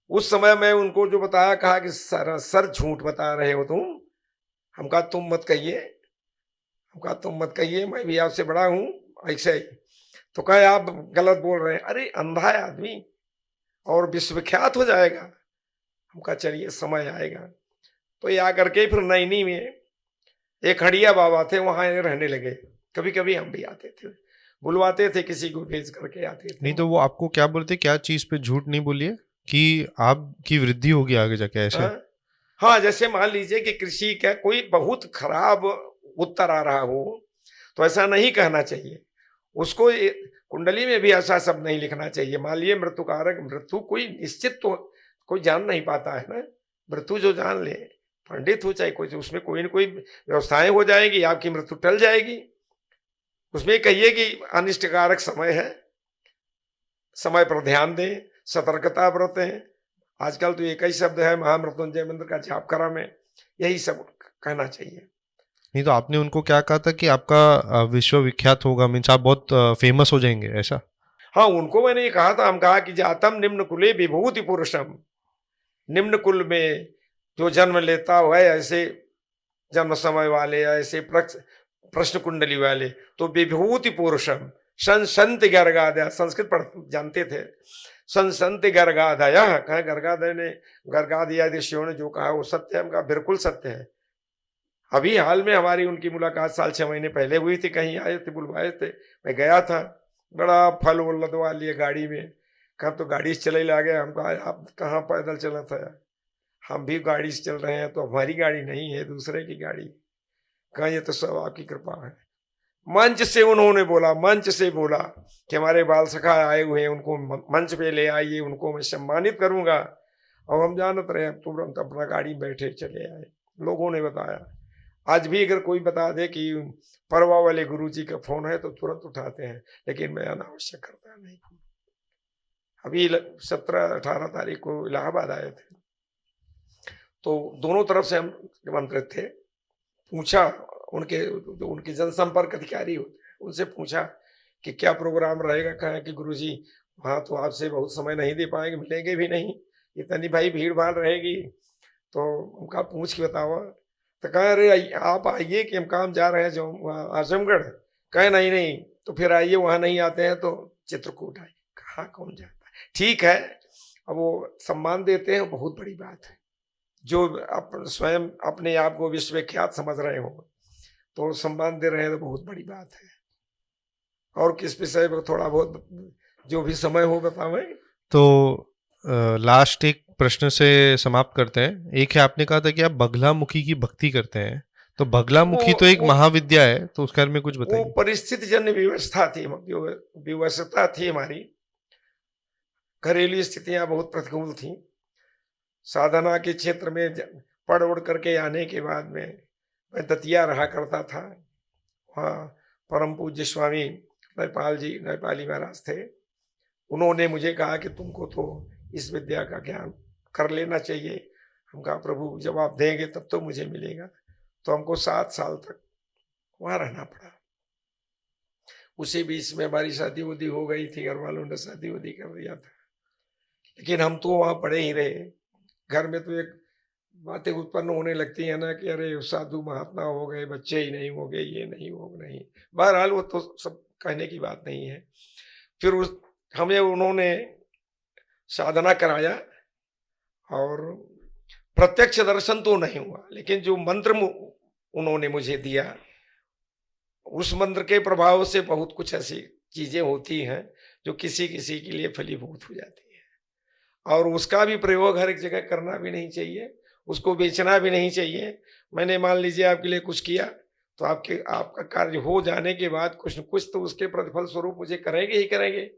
उस समय मैं उनको जो बताया, कहा कि सर झूठ बता रहे हो तुम। हम कहा तुम मत कहिए, हम कहा तुम मत कहिए, मैं भी आपसे बड़ा हूं ऐसे ही। तो कहे आप गलत बोल रहे हैं। अरे अंधा है आदमी और विश्वविख्यात हो जाएगा। हम कहा चलिए समय आएगा। तो ये आकर के फिर नैनी में एक हड़िया बाबा थे, वहां रहने लगे। कभी कभी हम भी आते थे, बुलवाते थे, किसी को भेज करके आते थे। नहीं तो वो आपको क्या बोलते, क्या चीज पे झूठ नहीं बोलिए कि आपकी वृद्धि होगी आगे जाके, ऐसे? हाँ, हाँ, जैसे मान लीजिए कि कृषि का कोई बहुत खराब उत्तर आ रहा हो, तो ऐसा नहीं कहना चाहिए उसको। कुंडली में भी ऐसा शब्द नहीं लिखना चाहिए। मान लीजिए मृत्यु कारक, मृत्यु कोई निश्चित तो कोई जान नहीं पाता है ना। मृत्यु जो जान ले, पंडित हो चाहे कोई, उसमें कोई न कोई व्यवस्थाएं हो जाएगी, आपकी मृत्यु टल जाएगी। उसमें कहिए कि अनिष्टकारक समय है, समय पर ध्यान दें, सतर्कता बरतें। आजकल तो एक ही शब्द है, महामृत्युंजय मंत्र का जाप करा में, यही सब कहना चाहिए। नहीं तो आपने उनको क्या कहा था कि आपका विश्वविख्यात होगा, मीन्स आप बहुत फेमस हो जाएंगे, ऐसा? हाँ, उनको मैंने ये कहा था। हम कहा कि जातम निम्न कुले विभूति पुरुषम। निम्न कुल में जो जन्म लेता हुआ है, ऐसे जन्म समय वाले, ऐसे प्रश्न कुंडली वाले, तो विभूति पुरुषम संत गर्गादय। संस्कृत पढ़ जानते थे। संत गर्गादय, कहा गर्गादय ने, गर्गादयादिशियों ने जो कहा वो सत्य है। हम कहा बिल्कुल सत्य है। अभी हाल में हमारी उनकी मुलाकात 4-6 महीने पहले हुई थी, कहीं आए थे, बुलवाए थे, मैं गया था। बड़ा फल वल लदवा लिए गाड़ी में। कहा तो गाड़ी से चले ला गया। हम कहा आप कहाँ पैदल चला था? हम भी गाड़ी से चल रहे हैं। तो हमारी गाड़ी नहीं है, दूसरे की गाड़ी। कहा ये तो सब आपकी कृपा है। मंच से उन्होंने बोला, मंच से बोला कि हमारे बाल सखा आए हुए हैं, उनको मंच पे ले आइए, उनको मैं सम्मानित करूंगा। और हम जानते रहे, तुरंत अपना गाड़ी बैठे चले आए। लोगों ने बताया। आज भी अगर कोई बता दे कि परवा वाले गुरुजी का फोन है, तो तुरंत उठाते हैं, लेकिन मैं अनावश्यक करता नहीं। अभी 17-18 तारीख को इलाहाबाद आए थे, तो दोनों तरफ से हम निमंत्रित थे। पूछा उनके, जो उनके जनसंपर्क अधिकारी होते हैं, उनसे पूछा कि क्या प्रोग्राम रहेगा। कहा कि गुरुजी वहाँ तो आपसे बहुत समय नहीं दे पाएंगे, मिलेंगे भी नहीं, इतनी भाई भीड़ भाड़ रहेगी। तो उनका पूछ के बताओ। तो कहे अरे आप आइए कि हम काम जा रहे हैं जो वहाँ आजमगढ़। कहे नहीं नहीं, तो फिर आइए, वहाँ नहीं आते हैं तो चित्रकूट आइए। कहाँ कौन जाता है? ठीक है, अब वो सम्मान देते हैं, बहुत बड़ी बात है। जो स्वयं अपने आप को विश्वविख्यात समझ रहे हो, तो सम्मान दे रहे हैं, तो बहुत बड़ी बात है। और किस विषय पर थोड़ा बहुत जो भी समय हो बतावें। तो लास्ट एक प्रश्न से समाप्त करते हैं। एक है, आपने कहा था कि आप बगलामुखी की भक्ति करते हैं, तो बगलामुखी तो एक महाविद्या है, तो उसके बारे में कुछ बताइए। वो परिस्थिति जन्य व्यवस्था थी, विवशता थी हमारी। घरेलू स्थितियां बहुत प्रतिकूल थी। साधना के क्षेत्र में पढ़ उड़ करके आने के बाद में मैं दतिया रहा करता था। वहाँ परम पूज्य स्वामी नयपाल जी, नयपाली महाराज थे। उन्होंने मुझे कहा कि तुमको तो इस विद्या का ज्ञान कर लेना चाहिए। हम कहा प्रभु जब आप देंगे तब तो मुझे मिलेगा। तो हमको 7 साल तक वहाँ रहना पड़ा। उसी बीच में हमारी शादी उदी हो गई थी, घर वालों ने शादी उदी कर दिया था, लेकिन हम तो वहाँ पड़े ही रहे। घर में तो एक बातें उत्पन्न होने लगती है ना कि अरे साधु महात्मा हो गए, बच्चे ही नहीं हो गए, ये नहीं हो नहीं। बहरहाल वो तो सब कहने की बात नहीं है। फिर उस हमें उन्होंने साधना कराया और प्रत्यक्ष दर्शन तो नहीं हुआ, लेकिन जो मंत्र उन्होंने मुझे दिया, उस मंत्र के प्रभाव से बहुत कुछ ऐसी चीजें होती हैं जो किसी किसी के लिए फलीभूत हो जाती है। और उसका भी प्रयोग हर एक जगह करना भी नहीं चाहिए, उसको बेचना भी नहीं चाहिए। मैंने मान लीजिए आपके लिए कुछ किया तो आपका कार्य हो जाने के बाद कुछ न कुछ तो उसके प्रतिफल स्वरूप मुझे करेंगे ही करेंगे।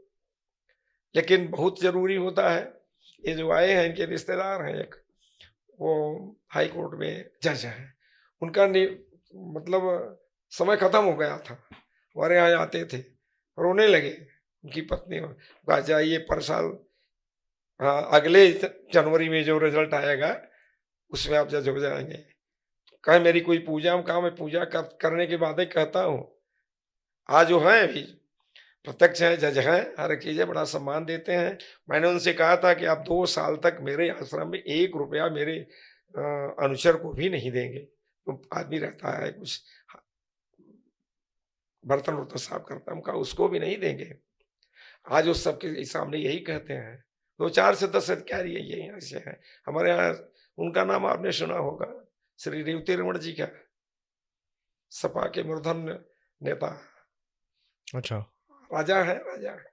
लेकिन बहुत जरूरी होता है, ये जो आए हैं इनके रिश्तेदार हैं, एक वो हाई कोर्ट में जज हैं, उनका मतलब समय खत्म हो गया था। हमारे यहाँ आते थे, रोने लगे। उनकी पत्नी कहा जाइए पर साल, हाँ अगले जनवरी में जो रिजल्ट आएगा उसमें आप जज हो जाएंगे। कहे मेरी कोई पूजा, हम कहा मैं पूजा करने के बाद ही कहता हूँ। आज जो है अभी प्रत्यक्ष है, जज हैं, हर एक चीजें बड़ा सम्मान देते हैं। मैंने उनसे कहा था कि आप 2 साल तक मेरे आश्रम में 1 रुपया मेरे अनुचर को भी नहीं देंगे। तो आदमी रहता है कुछ बर्तन वर्तन साफ करता, हम कहा उसको भी नहीं देंगे। आज उस सबके सामने यही कहते हैं। 2-4 से 10 अधिकारी यही ऐसे हैं हमारे यहाँ। उनका नाम आपने सुना होगा, श्री रेवती रमण जी का, सपा के मूर्धन्य नेता। अच्छा, राजा है, राजा है।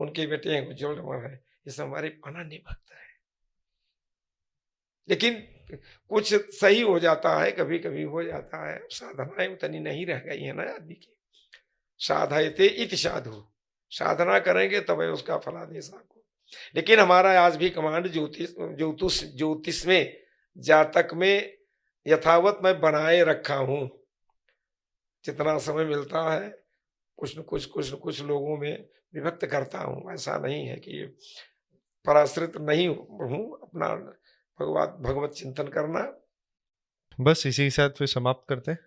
उनके बेटे हैं उज्जवल रमण है। ये सब हमारे अनन्य भक्त है। लेकिन कुछ सही हो जाता है, कभी कभी हो जाता है। साधनाएं उतनी नहीं रह गई है ना आदमी की। साधयते इति साधु, साधना करेंगे तब उसका फलादेश आपको। लेकिन हमारा आज भी कमांड ज्योतिष में, जातक में यथावत मैं बनाए रखा हूं। जितना समय मिलता है कुछ न कुछ लोगों में विभक्त करता हूं। ऐसा नहीं है कि पराश्रित नहीं हूं। अपना भगवत चिंतन करना। बस इसी के साथ फिर समाप्त करते हैं।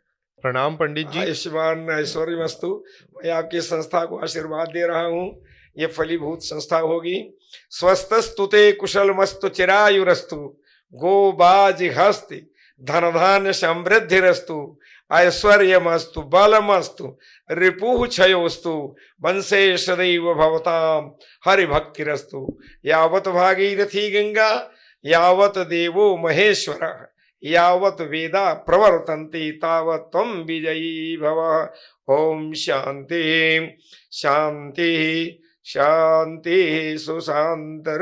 प्रणाम पंडित जी। आयुष्मान ऐश्वर्यमस्तु। मैं आपकी संस्था को आशीर्वाद दे रहा हूँ। ये फलीभूत संस्था होगी। स्वस्थस्तुते कुशलमस्तु चिरायुरस्तु, गो बाज हस्ति धन धान्य समृद्धिरस्तु, ऐश्वर्यमस्तु बलमस्तु रिपुः क्षयोस्तु, वंशे सदैव भवताम हरिभक्तिरस्तु। यावत भागीरथी गंगा, यावत देवो महेश्वरः, यावत वेदा प्रवर्तन्ति तावत् त्वं विजयी भव। ओम शांति शांति शांति सुशांतिर्भवतु।